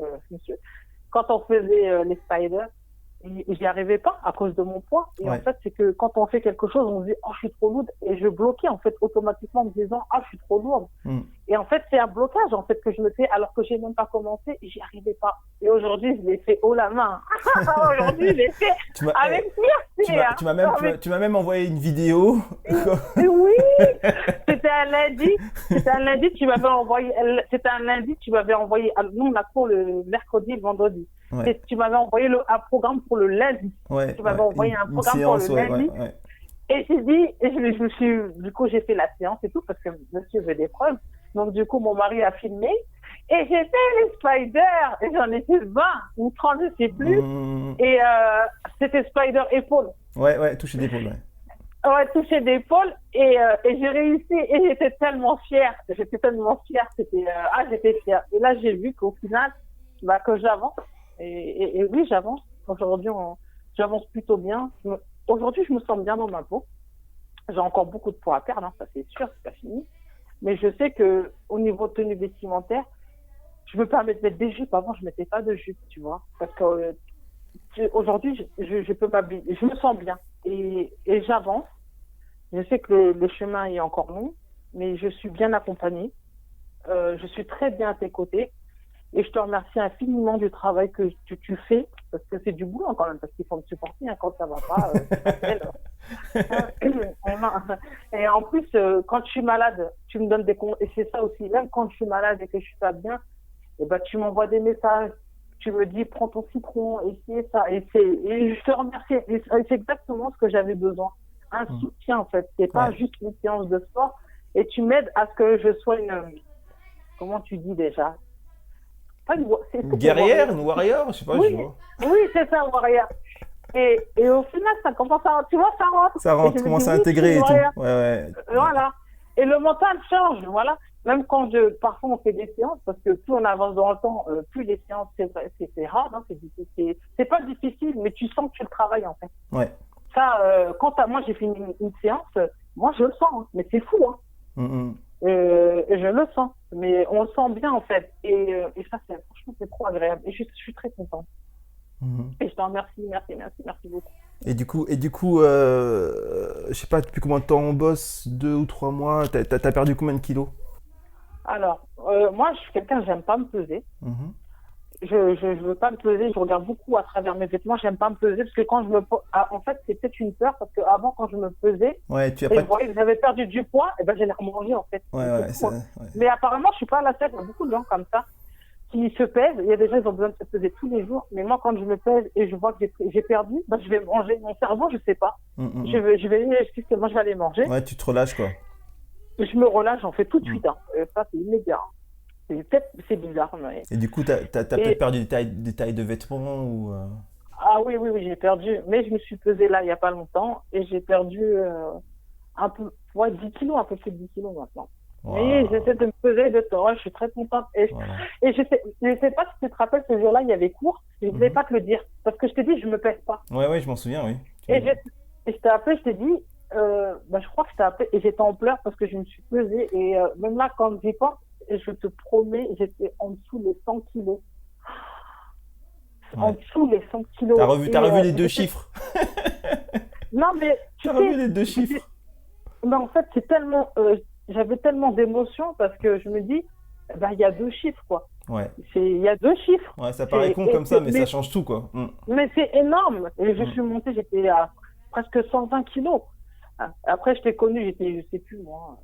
quand on faisait les spiders, j'y arrivais pas à cause de mon poids. Et en fait, c'est que quand on fait quelque chose, on se dit, je suis trop lourde. Et je bloquais, en fait, automatiquement en me disant, je suis trop lourde. Et en fait, c'est un blocage, en fait, que je me fais alors que j'ai même pas commencé et j'y arrivais pas. Et aujourd'hui, je l'ai fait haut la main. Aujourd'hui, je l'ai fait avec fierté. Tu m'as même envoyé une vidéo. Oui! C'était un lundi, tu m'avais envoyé, nous, on a cours le mercredi et le vendredi. Et tu m'avais envoyé un programme pour le lundi. Tu m'avais envoyé un programme séance, pour le lundi. Et j'ai dit, du coup, j'ai fait la séance et tout parce que monsieur veut des preuves. Donc, du coup, mon mari a filmé et j'ai fait les spiders et j'en ai fait 20 ou 30, je sais plus. Et c'était Spider épaule. Ouais, toucher d'épaule, ouais. Ouais, toucher d'épaule et j'ai réussi et j'étais tellement fière. J'étais tellement fière. J'étais fière. Et là, j'ai vu qu'au final, que j'avance. Et oui, j'avance. Aujourd'hui, j'avance plutôt bien. Aujourd'hui, je me sens bien dans ma peau. J'ai encore beaucoup de poids à perdre, hein, ça c'est sûr, c'est pas fini. Mais je sais que au niveau de tenue vestimentaire, je me permets de mettre des jupes. Avant, je mettais pas de jupes, tu vois. Parce que aujourd'hui, je peux m'habiller. Je me sens bien et j'avance. Je sais que le chemin est encore long, mais je suis bien accompagnée. Je suis très bien à tes côtés. Et je te remercie infiniment du travail que tu fais, parce que c'est du boulot quand même, parce qu'il faut me supporter hein, quand ça va pas. Et en plus, quand je suis malade, tu me donnes des conseils. Et c'est ça aussi, même quand je suis malade et que je suis pas bien, et ben, tu m'envoies des messages, tu me dis prends ton citron, essaye ça. Et je te remercie. Et c'est exactement ce que j'avais besoin. Un soutien en fait. C'est pas juste une séance de sport. Et tu m'aides à ce que je sois comment tu dis déjà? Une guerrière, une warrior, je sais pas, oui, je vois. Oui, c'est ça, warrior. Et au final, ça commence à, tu vois, ça rentre. Ça rentre, commence à intégrer et tout. Ouais. Voilà. Et le mental change, voilà. Même quand parfois on fait des séances, parce que plus on avance dans le temps, plus les séances, c'est rare, hein, c'est pas difficile, mais tu sens que tu le travailles, en fait. Ouais. Ça, moi, j'ai fini une séance, moi, je le sens, hein, mais c'est fou, hein. Et je le sens, mais on le sent bien en fait, et ça franchement c'est trop agréable, et je suis très contente. Et je t'en remercie, merci beaucoup. Et du coup, je sais pas depuis combien de temps on bosse, 2 ou 3 mois, t'as perdu combien de kilos? Alors, moi je suis quelqu'un, j'aime pas me peser. Je veux pas me peser, je regarde beaucoup à travers mes vêtements, j'aime pas me peser parce que quand en fait c'est peut-être une peur parce que avant quand je me pesais, je voyais que j'avais perdu du poids, et ben j'allais remangé en fait. Mais apparemment je suis pas la seule, il y a beaucoup de gens comme ça qui se pèsent, il y a des gens qui ont besoin de se peser tous les jours, mais moi quand je me pèse et je vois que j'ai perdu, ben je vais manger, mon cerveau je sais pas, je vais moi je vais aller manger. Ouais, tu te relâches quoi. Je me relâche, j'en fais tout de suite, hein. Ça c'est immédiat. C'est bizarre. Mais... Et du coup, t'as peut-être perdu des tailles de vêtements ou Ah oui, j'ai perdu. Mais je me suis pesée là il n'y a pas longtemps et j'ai perdu un peu, 10 kilos, un peu plus de 10 kilos maintenant. Wow. Et j'essaie de me peser de temps. Ouais, je suis très contente. Et je sais pas si tu te rappelles, ce jour-là, il y avait cours. Je ne voulais pas te le dire. Parce que je t'ai dit, je me pèse pas. Ouais, je m'en souviens, oui. Et je t'ai appelé, je t'ai dit, je crois que je t'ai appelé et j'étais en pleurs parce que je me suis pesée. Et même là, quand j'y pense, je te promets, j'étais en dessous des 100 kilos. En dessous des 100 kilos. T'as revu les deux chiffres. Non, mais t'as revu les deux chiffres. Mais en fait, c'est tellement... j'avais tellement d'émotions parce que je me dis, il y a deux chiffres, quoi. Ouais. Il y a deux chiffres. Ouais, ça paraît con comme ça, mais ça change tout, quoi. Mais c'est énorme. Et je suis montée, j'étais à presque 120 kilos. Après, je t'ai connue, j'étais, je sais plus moi,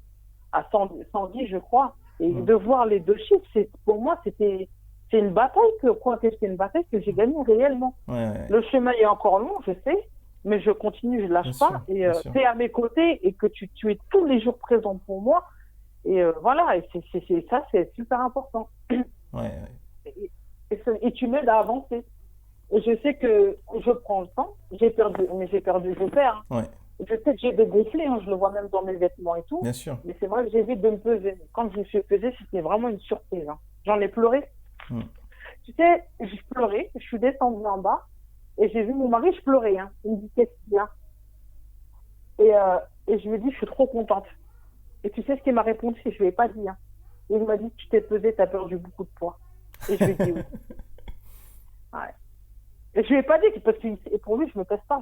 à 110, je crois. Et de voir les deux chiffres, pour moi, c'est une bataille c'est une bataille que j'ai gagnée réellement. Ouais. Le chemin est encore long, je sais, mais je continue, je lâche pas. Et tu es à mes côtés et que tu es tous les jours présent pour moi. Et voilà, et ça, c'est super important. Et tu m'aides à avancer. Et je sais que je prends le temps, je perds. Ouais. Je sais que j'ai dégonflé, hein, je le vois même dans mes vêtements et tout. Bien sûr. Mais c'est vrai que j'évite de me peser. Quand je me suis pesée, c'était vraiment une surprise. Hein. J'en ai pleuré. Tu sais, je pleurais, je suis descendue en bas et j'ai vu mon mari, je pleurais. Hein. Il me dit qu'est-ce qu'il y a et je lui ai dit, je suis trop contente. Et tu sais ce qu'il m'a répondu, je ne lui ai pas dit. Hein. Il m'a dit, tu t'es pesée, tu as perdu beaucoup de poids. Et je lui ai dit oui. Ouais. Et je lui ai pas dit, parce que pour lui, je me pèse pas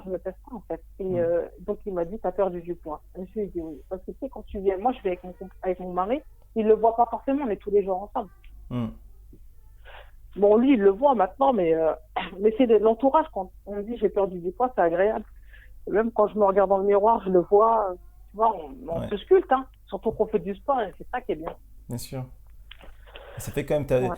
en fait. Et donc il m'a dit, tu as perdu du poids. Et je lui ai dit oui. Parce que tu sais, quand tu viens, moi je vais avec mon mari, il le voit pas forcément, on est tous les jours ensemble. Bon, lui, il le voit maintenant, mais c'est de l'entourage. Quand on me dit j'ai perdu du poids, c'est agréable. Même quand je me regarde dans le miroir, je le vois. Tu vois, on se sculpte, hein. Surtout qu'on fait du sport, et c'est ça qui est bien. Bien sûr. Ça fait quand même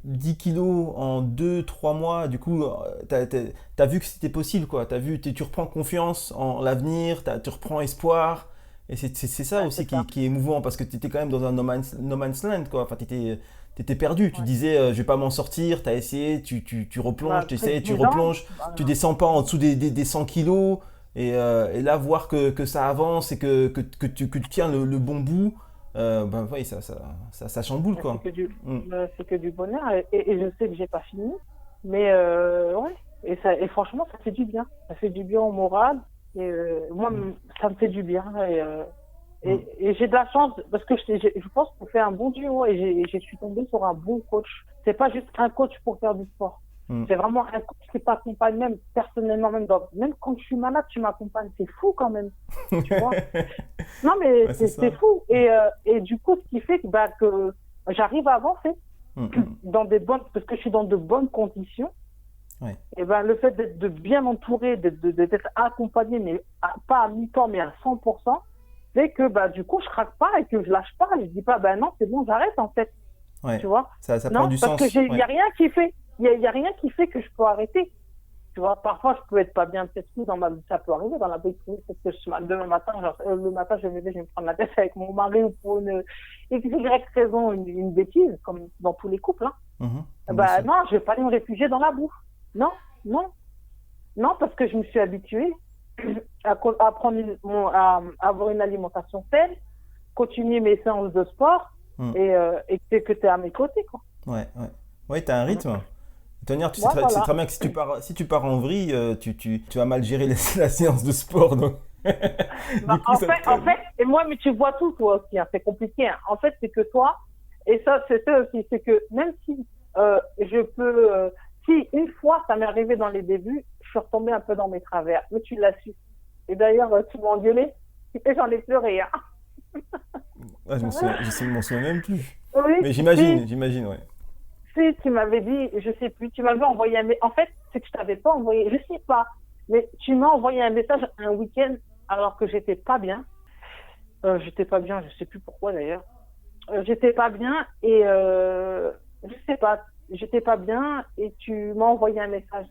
10 kilos en 2-3 mois. Du coup, t'as vu que c'était possible, quoi. Tu reprends confiance en l'avenir, tu reprends espoir. Et c'est ça aussi qui est émouvant, parce que tu étais quand même dans un no man's land, quoi. Enfin, étais perdu. Tu Ouais. disais, je vais pas m'en sortir. Tu as essayé, tu replonges, Bah, tu très essaies, tu évident. replonges. Bah, Tu descends pas en dessous des 100 kilos. Et là, voir que ça avance et que tu tiens le bon bout, ben oui, ça chamboule, mais quoi. Mm. c'est que du bonheur et je sais que j'ai pas fini. Mais ouais. Et franchement, ça fait du bien. Ça fait du bien au moral. Et moi, Mm. ça me fait du bien. Mm. Et j'ai de la chance parce que je pense qu'on fait un bon duo et je suis tombée sur un bon coach. C'est pas juste un coach pour faire du sport. Mm. C'est vraiment un coach qui t'accompagne même personnellement, même quand je suis malade, tu m'accompagnes. C'est fou quand même, tu vois. Non, mais Ouais, c'est ça. c'est fou. Et du coup, ce qui fait que j'arrive à avancer Mm, mm. parce que je suis dans de bonnes conditions. Ouais. Et ben, le fait de bien entouré, d'être accompagné, mais pas à mi-temps, mais à 100%, fait que bah, du coup, je craque pas et que je lâche pas. Je dis pas, ben non, c'est bon, j'arrête en fait. Ouais. Tu vois? Ça prend Non, du parce que sens. il y Ouais. a rien qui fait. Il y a rien qui fait que je peux arrêter. Tu vois, parfois, je peux être pas bien peut-être dans ça peut arriver dans la vie privée, peut-être que demain matin, le matin, je vais me lever, je vais me prendre la tête avec mon mari ou pour une Y raison, une bêtise, comme dans tous les couples, hein. Mhm. Bien Bah sûr. non, je vais pas aller me réfugier dans la bouffe. Non, non, non, parce que je me suis habituée à prendre à avoir une alimentation saine, continuer mes séances de sport Mm. et que tu es à mes côtés, quoi. Ouais, ouais. Ouais, t'as un rythme. Tenir, tu sais Ouais, c'est voilà. très bien que si tu pars en vrille, tu vas mal gérer la séance de sport. Donc, Bah, du coup, ça te... et moi, mais tu vois tout, toi aussi, hein, c'est compliqué, hein. En fait, c'est que toi, et ça, c'est ça aussi, c'est que même si je peux, si une fois, ça m'est arrivé dans les débuts, je suis retombée un peu dans mes travers, mais tu l'as su. Et d'ailleurs, tu m'as engueulé, et j'en ai pleuré, hein. Ah, je m'en souviens même plus. Oui, Mais si, j'imagine, ouais. si, tu m'avais dit, je sais plus, tu m'avais envoyé en fait, c'est que je t'avais pas envoyé, je sais pas, mais tu m'as envoyé un message un week-end alors que j'étais pas bien. J'étais pas bien, je sais plus pourquoi d'ailleurs. J'étais pas bien et je sais pas, j'étais pas bien et tu m'as envoyé un message.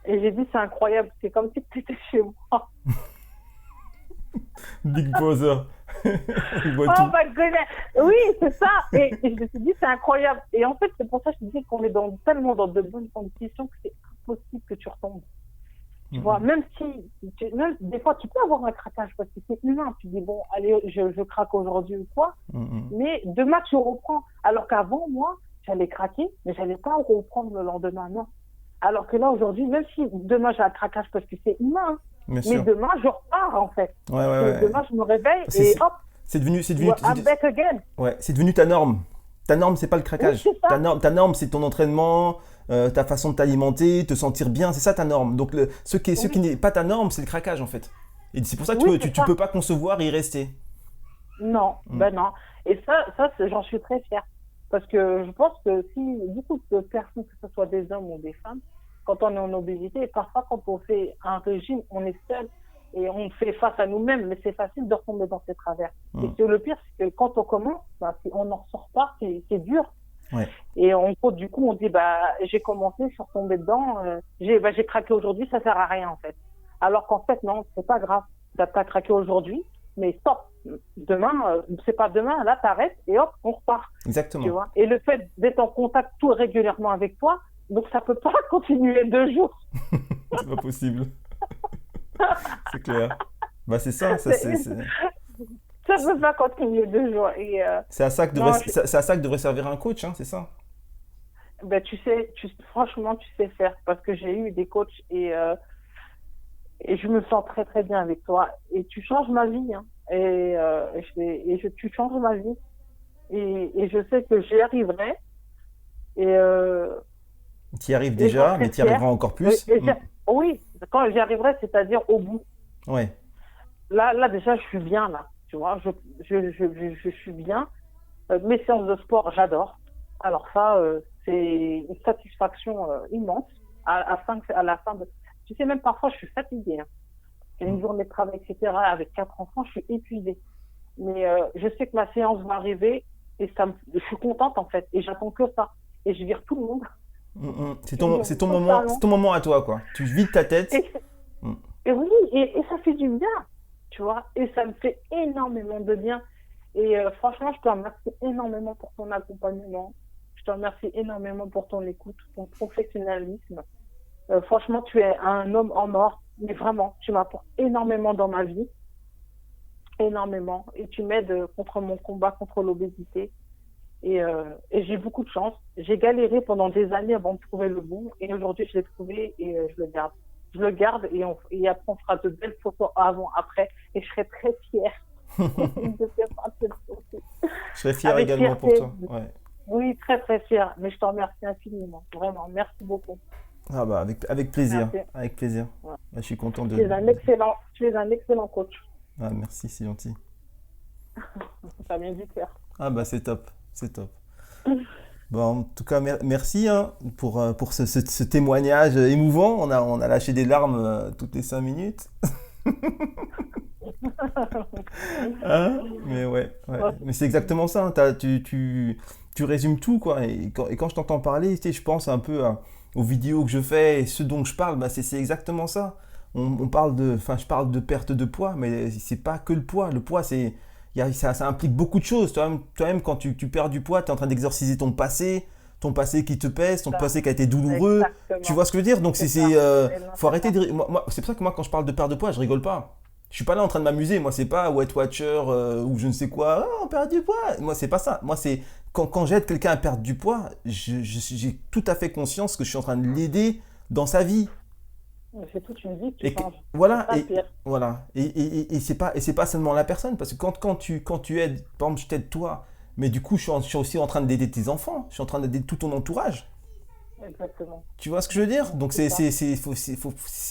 Et j'ai dit c'est incroyable, c'est comme si tu étais chez moi. Big Brother. Il voit Oh tout. my goodness. Oui, c'est ça. Et je me suis dit c'est incroyable. Et en fait, c'est pour ça que je te dis qu'on est tellement dans de bonnes conditions que c'est impossible que tu retombes. Tu vois, même même des fois, tu peux avoir un craquage parce que c'est humain. Tu dis, bon, allez, je craque aujourd'hui ou quoi. Mais demain, tu reprends. Alors qu'avant, moi, j'allais craquer, mais j'allais pas reprendre le lendemain, non. Alors que là, aujourd'hui, même si demain, j'ai un craquage parce que c'est humain, hein, Bien mais sûr. demain, je repars, en fait. Ouais, ouais, ouais. Demain, je me réveille C'est- et hop, C'est devenu, I'm back again. ouais, c'est devenu ta norme. Ta norme, c'est pas le Oui, craquage. c'est ça. Ta norme, c'est ton entraînement, ta façon de t'alimenter, te sentir bien, c'est ça ta norme. Donc, ce qui n'est pas ta norme, c'est le craquage, en fait. Et c'est pour ça que Oui, tu c'est ça. peux pas concevoir y rester. Non, ben non. Et ça j'en suis très fière. Parce que je pense que si beaucoup de personnes, que ce soit des hommes ou des femmes, quand on est en obésité, parfois quand on fait un régime, on est seul et on fait face à nous-mêmes, mais c'est facile de retomber dans ces travers. Et le pire, c'est que quand on commence, bah, si on n'en ressort pas, c'est dur. Ouais. Et du coup, on dit, bah, j'ai commencé, je suis retombée dedans, j'ai craqué aujourd'hui, ça sert à rien, en fait. Alors qu'en fait, non, c'est pas grave. T'as craqué aujourd'hui, mais stop. Demain, c'est pas demain, là, t'arrêtes et hop, on repart. Exactement. Tu vois. Et le fait d'être en contact tout régulièrement avec toi, donc ça peut pas continuer 2 jours. C'est pas possible. C'est clair. Bah, c'est ça. Ça peut pas continuer 2 jours. Et, c'est à ça que devrait servir un coach, hein, c'est ça. Ben, franchement, tu sais faire. Parce que j'ai eu des coachs et je me sens très très bien avec toi. Et tu changes ma vie. Hein. Tu changes ma vie. Et je sais que j'y arriverai. Et tu y arrives déjà, mais tu y arriveras encore plus. Oui, quand j'y arriverai, c'est-à-dire au bout. Ouais. Là déjà, je suis bien, là. Tu vois, je suis bien. Mes séances de sport, j'adore. Alors ça, c'est une satisfaction immense. À la fin de... Tu sais, même parfois, je suis fatiguée. Hein. C'est une journée de travail, etc. Avec 4 enfants, je suis épuisée. Mais je sais que ma séance va arriver et je suis contente, en fait. Et j'attends que ça. Et je vire tout le monde. C'est ton moment à toi, quoi. Tu vides ta tête. Et oui, et ça fait du bien, tu vois. Et ça me fait énormément de bien. Et franchement, je te remercie énormément pour ton accompagnement. Je te remercie énormément pour ton écoute, ton professionnalisme. Franchement, tu es un homme en or, mais vraiment, tu m'apportes énormément dans ma vie, énormément. Et tu m'aides contre mon combat contre l'obésité. Et j'ai beaucoup de chance. J'ai galéré pendant des années avant de trouver le bon. Et aujourd'hui, je l'ai trouvé et je le garde. Je le garde et après, on fera de belles photos avant, après. Et je serai très fière. de cette photo. Je serais fier Avec également pour fierté. toi. Ouais. Oui, très, très fière. Mais je te remercie infiniment. Vraiment, merci beaucoup. Ah bah avec plaisir, Merci. avec plaisir. Ouais. Bah, je suis content Tu es un excellent coach. Ah, merci, c'est gentil. Ça vient du cœur. Ah bah c'est top, c'est top. Bon, en tout cas, merci hein, pour ce témoignage émouvant. On a lâché des larmes toutes les 5 minutes. Hein? Mais ouais. Mais c'est exactement ça. Hein. Tu résumes tout, quoi. Et quand je t'entends parler, tu sais, je pense un peu aux vidéos que je fais et ce dont je parle. Bah, c'est exactement ça. On parle je parle de perte de poids, mais c'est pas que le poids. Le poids, ça implique beaucoup de choses. Toi-même, quand tu perds du poids, tu es en train d'exorciser ton passé qui te pèse, ton passé qui a été douloureux. Exactement. Tu vois ce que je veux dire? Donc, faut arrêter de. C'est pour ça que moi, quand je parle de perte de poids, je rigole pas. Je suis pas là en train de m'amuser. Moi, c'est pas Weight Watcher ou je ne sais quoi. Oh, on perd du poids. Moi, c'est pas ça. Moi, c'est quand j'aide quelqu'un à perdre du poids, j'ai tout à fait conscience que je suis en train de l'aider dans sa vie. C'est toute une vie que tu Et changes. voilà, C'est pas pire. voilà. Et c'est pas seulement la personne, parce que quand tu aides, par exemple, je t'aide toi, mais du coup, je suis aussi en train d'aider tes enfants, je suis en train d'aider tout ton entourage. Exactement. Tu vois ce que je veux dire? Donc C'est ça. c'est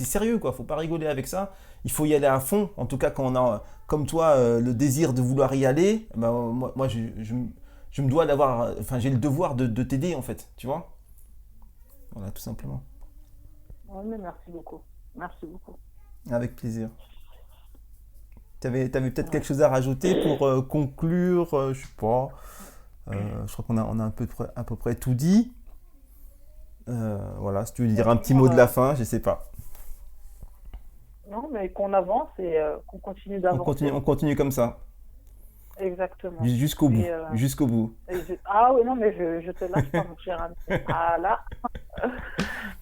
sérieux, quoi. Faut pas rigoler avec ça. Il faut y aller à fond. En tout cas, quand on a, comme toi, le désir de vouloir y aller, ben, moi je me dois d'avoir, enfin, j'ai le devoir de t'aider, en fait. Tu vois? Voilà, tout simplement. Oui, mais merci beaucoup. Merci beaucoup. Avec plaisir. T'avais peut-être Ouais. quelque chose à rajouter pour conclure, je sais pas. Je crois qu'on a à peu près tout dit. Voilà, si tu veux dire un petit mot de la fin, je sais pas. Non, mais qu'on avance et qu'on continue d'avancer. On continue comme ça, Exactement. jusqu'au bout, Et, jusqu'au bout. Ah oui, non, mais je te lâche pas, mon cher ami. Ah là,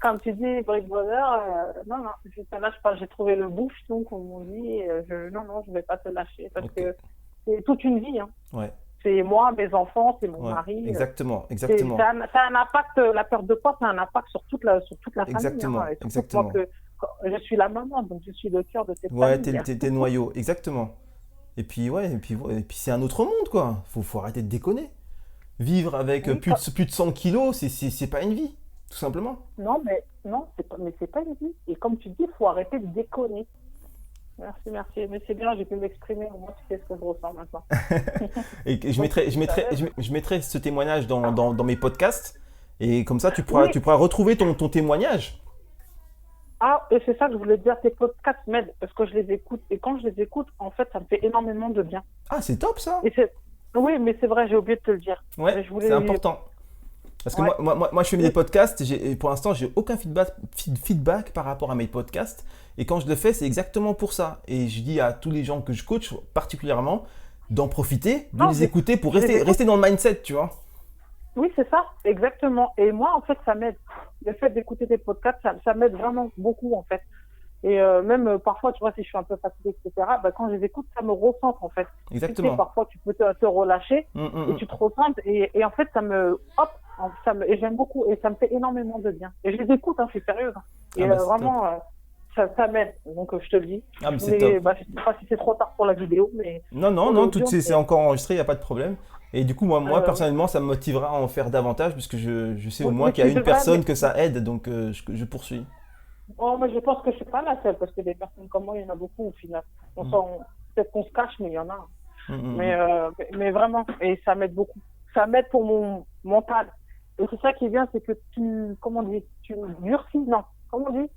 comme tu dis, Brick Brother, non, je te lâche pas. J'ai trouvé le boucheton, comme on dit. Et, non, je vais pas te lâcher parce Ok. que c'est toute une vie. Hein. Ouais, C'est moi, mes enfants, c'est mon ouais, mari. exactement, Ça exactement, a un impact, la perte de poids, ça a un impact sur toute la famille. exactement, Hein. Et surtout exactement. moi je suis la maman, donc je suis le cœur de cette Ouais, famille. t'es noyau, exactement. Et puis ouais, et puis c'est un autre monde, quoi. Faut arrêter de déconner. Vivre avec Oui, plus de 100 kilos, c'est pas une vie, tout simplement. non, mais c'est pas une vie. Et comme tu dis, il faut arrêter de déconner. Merci. Mais c'est bien, j'ai pu m'exprimer. Au moins, tu sais ce que je ressens maintenant. Et Donc, je mettrai ce témoignage dans mes podcasts. Et comme ça, oui. tu pourras retrouver ton témoignage. Ah, et c'est ça que je voulais te dire. Tes podcasts m'aident parce que je les écoute. Et quand je les écoute, en fait, ça me fait énormément de bien. Ah, c'est top ça. Oui, mais c'est vrai, j'ai oublié de te le dire. Ouais, Mais je voulais... c'est important. Parce que Ouais. moi, je fais des podcasts. Pour l'instant, j'ai aucun feedback par rapport à mes podcasts. Et quand je le fais, c'est exactement pour ça. Et je dis à tous les gens que je coach, particulièrement, d'en profiter, de Non, les écouter pour je les écoute. rester dans le mindset, tu vois. Oui, c'est ça, exactement. Et moi, en fait, ça m'aide. Le fait d'écouter des podcasts, ça m'aide vraiment beaucoup, en fait. Et même parfois, tu vois, si je suis un peu fatiguée, etc., bah, quand je les écoute, ça me recentre, en fait. Exactement. Tu sais, parfois, tu peux te relâcher et Mm. tu te recentres. Et en fait, et j'aime beaucoup. Et ça me fait énormément de bien. Et je les écoute, hein, je suis sérieuse. Hein. Et Ah bah, c'est vraiment, ça m'aide. Donc, je te le dis. Ah, mais c'est top. Je sais pas si c'est trop tard pour la vidéo, mais Non, pour l'audio, c'est encore enregistré, il n'y a pas de problème. Et du coup, moi oui. personnellement, ça me motivera à en faire davantage, puisque je sais au Oui, moins mais qu'il y a tu une devrais, personne mais- que ça aide, donc je poursuis. Oh, mais je pense que je suis pas la seule, parce que des personnes comme moi, il y en a beaucoup au final. Peut-être qu'on se cache, mais il y en a. Mm. Mais vraiment, et ça m'aide beaucoup. Ça m'aide pour mon mental. Et c'est ça qui est bien, c'est que tu durcis, non, comment on dit,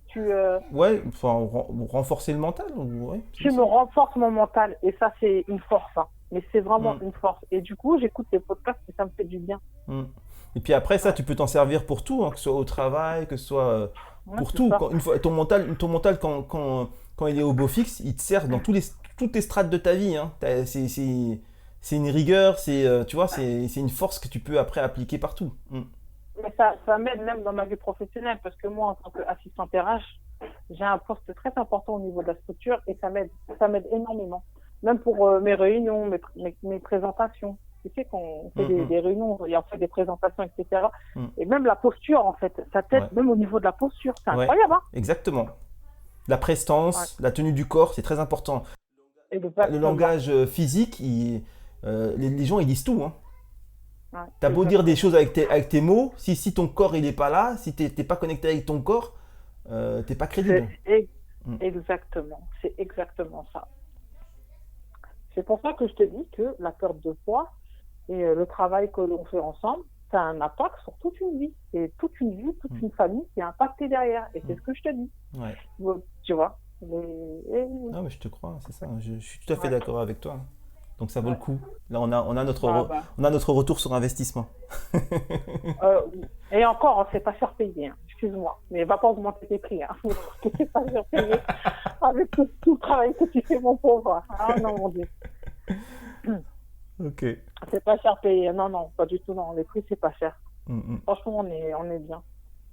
Ouais, enfin, renforcer le mental, ouais. tu me renforces mon mental. Et ça, c'est une force, hein. Mais c'est vraiment Mm. une force. Et du coup, j'écoute tes podcasts et ça me fait du bien. Mm. Et puis après ça, tu peux t'en servir pour tout, hein, que ce soit au travail, que ce soit Ouais, pour c'est tout. ça. Une fois, ton mental quand il est au beau fixe, il te sert dans toutes les strates de ta vie. Hein. c'est une rigueur, tu vois, c'est une force que tu peux après appliquer partout. Mais ça m'aide même dans ma vie professionnelle parce que moi, en tant qu'assistante RH, j'ai un poste très important au niveau de la structure et ça m'aide énormément. Même pour mes réunions, mes présentations. Tu sais, qu'on fait des réunions, et on fait des présentations, etc. Et même la posture, en fait, ça t'aide même au niveau de la posture. C'est incroyable, hein? Exactement. La prestance, la tenue du corps, c'est très important. Exactement. Le langage physique, les gens, ils disent tout, hein. T'as beau dire des choses avec tes mots, si ton corps il est pas là, si t'es pas connecté avec ton corps, t'es pas crédible. Exactement, c'est exactement ça. C'est pour ça que je te dis que la perte de poids et le travail que l'on fait ensemble, ça a un impact sur toute une vie. Et toute une vie, toute une famille qui est impactée derrière. Et c'est ce que je te dis. Ouais. Tu vois. Non, mais je te crois, c'est ça. Je suis tout à fait d'accord avec toi. Donc ça vaut le coup. Là, on a notre retour sur investissement. Et encore, c'est pas cher payé, hein. Excuse-moi. Mais va pas augmenter tes prix. Hein. C'est pas cher payé avec tout le travail que tu fais, mon pauvre. Ah non, mon Dieu. Ok. C'est pas cher payé. Non, pas du tout. Non, les prix, c'est pas cher. Franchement, on est bien.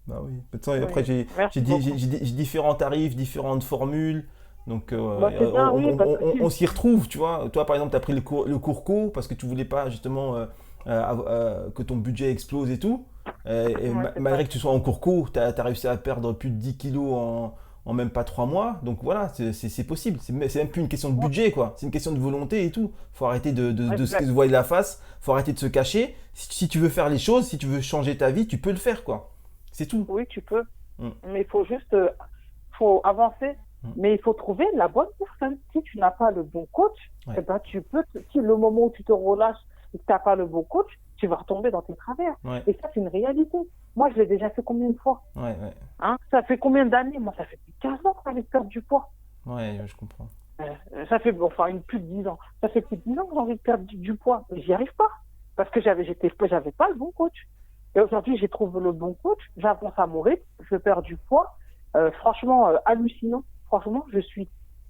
Bah oui. Après, j'ai différents tarifs, différentes formules. Donc, on s'y retrouve, tu vois. Toi, par exemple, tu as pris le cours co parce que tu voulais pas, justement, que ton budget explose et tout. Malgré que tu sois en cours co, tu as réussi à perdre plus de 10 kilos en même pas 3 mois. Donc, voilà, c'est possible. C'est même plus une question de budget, quoi. C'est une question de volonté et tout. Faut arrêter de se voiler la face. Faut arrêter de se cacher. Si tu veux faire les choses, si tu veux changer ta vie, tu peux le faire, quoi. C'est tout. Oui, tu peux. Mais il faut juste faut avancer. Mais il faut trouver la bonne personne. Si tu n'as pas le bon coach, eh ben, si le moment où tu te relâches et que tu n'as pas le bon coach, tu vas retomber dans tes travers. Et ça, c'est une réalité. Moi, je l'ai déjà fait combien de fois? Hein? Ça fait combien d'années? Moi, ça fait plus de 15 ans que j'ai envie de perdre du poids. Ouais, je comprends. Ça fait plus de 10 ans. Ça fait plus de 10 ans que j'ai envie de perdre du poids. Mais j'y arrive pas. Parce que j'avais pas le bon coach. Et aujourd'hui, j'ai trouvé le bon coach. J'avance à mon rythme. Je perds du poids. Franchement, hallucinant. Franchement, je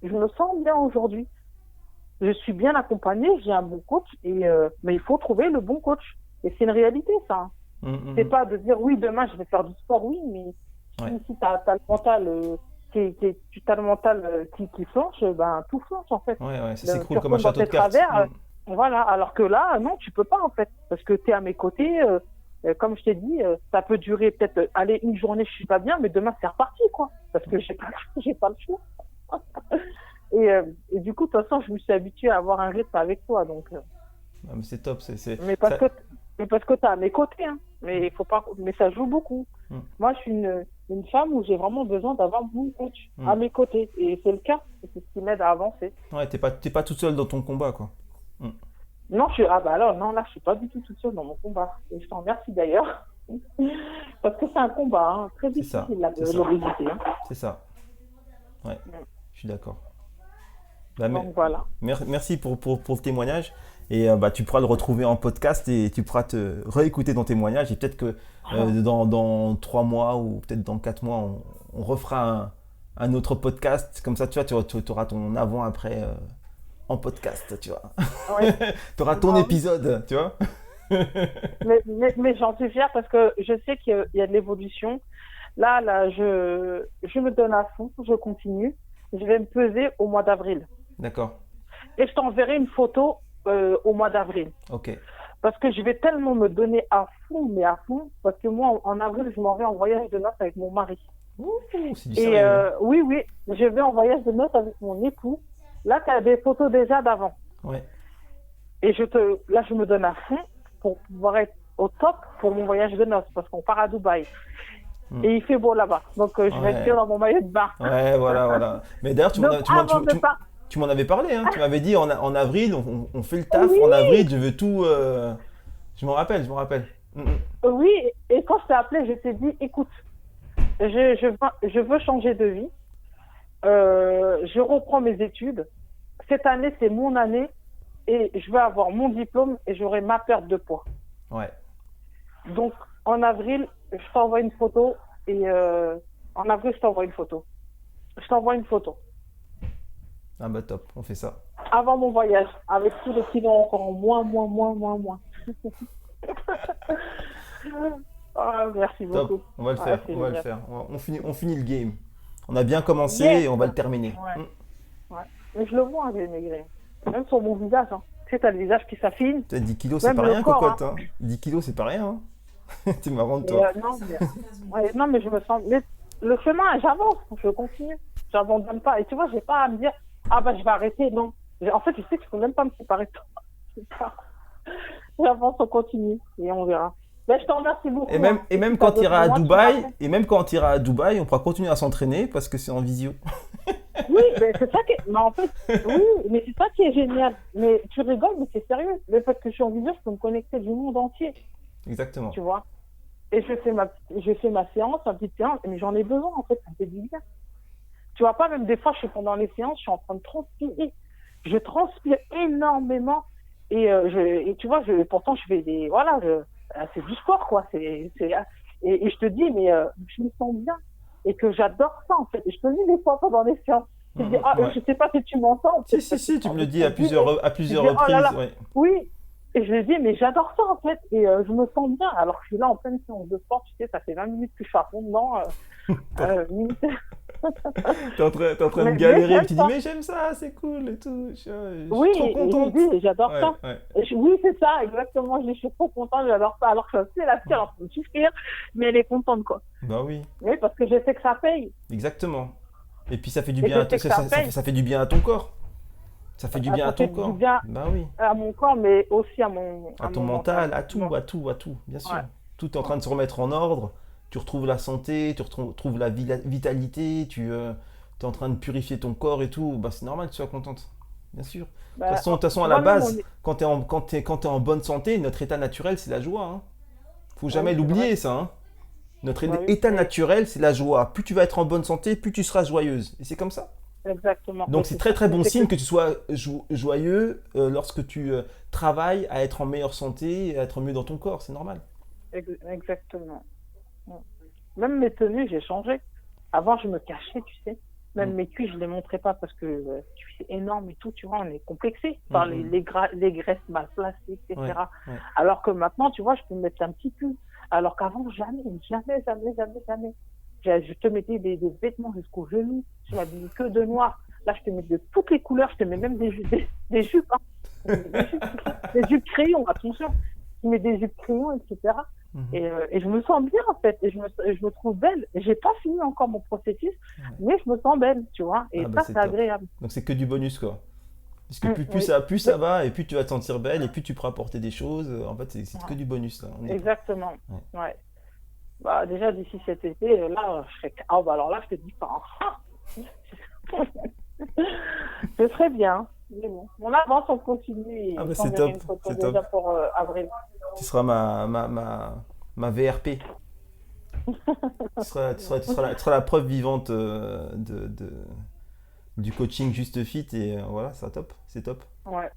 me sens bien aujourd'hui. Je suis bien accompagnée, j'ai un bon coach, mais il faut trouver le bon coach. Et c'est une réalité, ça. C'est pas de dire, oui, demain, je vais faire du sport, oui, mais si tu as le mental, qui flanche, ben, tout flanche, en fait. Ça s'écroule comme un château de cartes. Voilà, alors que là, non, tu peux pas, en fait. Parce que tu es à mes côtés, comme je t'ai dit, ça peut durer peut-être, allez, une journée, je suis pas bien, mais demain, c'est reparti, quoi. Parce que j'ai pas le choix. Et du coup, de toute façon, je me suis habituée à avoir un rythme avec toi, donc. Non, mais c'est top, Mais parce que t'es à mes côtés, hein. Mais il faut pas, mais ça joue beaucoup. Moi, je suis une femme où j'ai vraiment besoin d'avoir mon coach à mes côtés, et c'est le cas. Et c'est ce qui m'aide à avancer. Ouais, t'es pas toute seule dans ton combat, quoi. Non, là, je suis pas du tout toute seule dans mon combat. Et je t'en remercie d'ailleurs. Parce que c'est un combat, hein, très difficile, l'obésité. Hein. C'est ça. Ouais, je suis d'accord. Donc voilà. Merci pour le témoignage. Et tu pourras le retrouver en podcast et tu pourras te réécouter ton témoignage. Et peut-être que dans 3 mois ou peut-être dans 4 mois, on refera un autre podcast. Comme ça, tu auras ton avant-après en podcast, tu vois. Tu auras ton épisode, tu vois. mais j'en suis fière parce que je sais qu'il y a de l'évolution. Là, je me donne à fond, je continue. Je vais me peser au mois d'avril. D'accord. Et je t'enverrai une photo au mois d'avril. Ok. Parce que je vais tellement me donner à fond, parce que moi, en avril, je m'en vais en voyage de noces avec mon mari. Ouh, c'est du sérieux. Oui, je vais en voyage de noces avec mon époux. Là, tu as des photos déjà d'avant. Ouais. Et là, je me donne à fond pour pouvoir être au top pour mon voyage de noces, parce qu'on part à Dubaï. Et il fait beau là-bas. Donc, je vais être dans mon maillot de bain. Ouais, voilà. Mais d'ailleurs, tu m'en avais parlé. Hein. Tu m'avais dit en avril, on fait le taf. Oui. En avril, je veux tout. Je m'en rappelle. Oui, et quand je t'ai appelé, je t'ai dit, écoute, je veux changer de vie. Je reprends mes études. Cette année, c'est mon année. Et je vais avoir mon diplôme et j'aurai ma perte de poids. Ouais. Donc, en avril, je t'envoie une photo. En avril, je t'envoie une photo. Je t'envoie une photo. Ah bah top, on fait ça. avant mon voyage, avec tous les kilos encore en moins. Merci Top, beaucoup. on va le Ouais, faire, c'est on va le génial. faire. On finit le game. On a bien commencé Yes. et on va le terminer. Ouais. Ouais. Mais je le vois, j'ai maigri. Même sur mon visage. Hein. Tu sais, t'as le visage qui s'affine. Peut-être 10 kilos, c'est Même pas le rien, corps, cocotte. Hein. 10 kilos, c'est pas rien. Hein. T'es marrant de Et, toi. non, mais je me sens. Mais le chemin, j'avance, je continue. J'abandonne pas. Et tu vois, j'ai pas à me dire, ah bah je vais arrêter. Non. En fait, je sais que je peux même pas me séparer de toi. J'avance, on continue et on verra. Mais je t'en remercie beaucoup. Et même quand tu iras à Dubaï, on pourra continuer à s'entraîner parce que c'est en visio. Oui, mais c'est ça qui est... Mais en fait, oui, mais c'est ça qui est génial. Mais tu rigoles, mais c'est sérieux. Le fait que je suis en visio, je peux me connecter du monde entier. Exactement. Tu vois. Et je fais ma séance, ma petite séance, mais j'en ai besoin, en fait, ça me fait du bien. Tu vois pas, même des fois, pendant les séances, je suis en train de transpirer. Je transpire énormément. Et tu vois, pourtant, je fais des... Voilà, c'est du sport, quoi. Et je te dis, mais je me sens bien. Et que j'adore ça, en fait. Et je te le dis des fois pendant les séances. Je te dis, ouais. je sais pas si tu m'entends. Si, tu me le dis à plusieurs reprises. Oh là là. Ouais. Oui. Et je lui dis, mais j'adore ça, en fait. Et je me sens bien. Alors que je suis là en pleine séance de sport, tu sais, ça fait 20 minutes que je suis à fond dedans. T'es en train de galérer et tu dis, mais j'aime ça, c'est cool et tout. Je oui, suis trop contente. J'adore ça. Ouais. Oui, c'est ça, exactement. Je suis trop contente, j'adore ça. Alors que c'est la fille, elle est en train de souffrir, mais elle est contente, quoi. Bah oui. Oui, parce que je sais que ça paye. Exactement. Et puis ça fait du Et bien, je sais que ça fait du bien à ton corps. Ça fait du bien à ton corps. Du bien bah oui. à mon corps, mais aussi à ton mon mental, à tout, bien sûr. Ouais. Tout est en train de se remettre en ordre. Tu retrouves la santé, tu retrouves la vitalité, tu es en train de purifier ton corps et tout. Bah, c'est normal que tu sois contente, bien sûr. De toute façon, à la base, quand tu es en bonne santé, notre état naturel, c'est la joie. Hein. Faut jamais l'oublier, ça. Hein. Notre état naturel, c'est la joie. Plus tu vas être en bonne santé, plus tu seras joyeuse. Et c'est comme ça. Exactement. Donc c'est très très bon signe que tu sois joyeux lorsque tu travailles à être en meilleure santé et à être mieux dans ton corps. C'est normal. Exactement. Même mes tenues, j'ai changé. Avant, je me cachais, tu sais. Même mes cuisses, je ne les montrais pas parce que c'est énorme et tout, tu vois, on est complexé par les graisses mal placées, etc. Ouais. Alors que maintenant, tu vois, je peux me mettre un petit pull. Alors qu'avant, jamais. Je te mettais des vêtements jusqu'aux genoux. Je m'habillais que de noir. Là, je te mets de toutes les couleurs. Je te mets même des jupes. Hein. Des jupes crayons, attention. Je mets des jupes crayons, etc. Et je me sens bien, en fait. Et je me trouve belle. Et j'ai pas fini encore mon processus, mais je me sens belle, tu vois. Et c'est agréable. Donc, c'est que du bonus, quoi. Parce que plus ça va, et plus tu vas te sentir belle, et plus tu pourras apporter des choses. En fait, c'est que du bonus, là. Exactement. Ouais. Bah, déjà, d'ici cet été, là, je serai... Ah, bah, alors là, je te dis pas. Ce serait bien. Mais bon, on avance, on continue. Ah, bah, c'est top. C'est top. Déjà pour avril. Tu seras ma VRP. tu seras la preuve vivante du coaching Juste Fit. Et voilà, c'est top. C'est top. Ouais.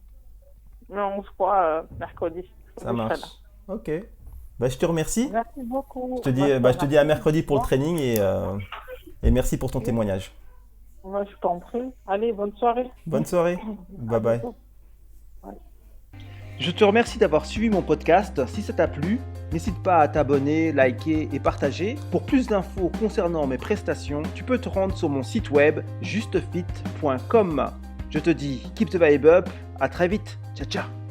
Mais on se voit mercredi. Ça marche. Ok. Bah, je te remercie. Merci beaucoup. Je te dis à mercredi pour le training et merci pour ton témoignage. Moi, je t'en prie. Allez, bonne soirée. Bonne soirée. Bye bye. Je te remercie d'avoir suivi mon podcast. Si ça t'a plu, n'hésite pas à t'abonner, liker et partager. Pour plus d'infos concernant mes prestations, tu peux te rendre sur mon site web justefit.com. Je te dis keep the vibe up. À très vite. Ciao ciao.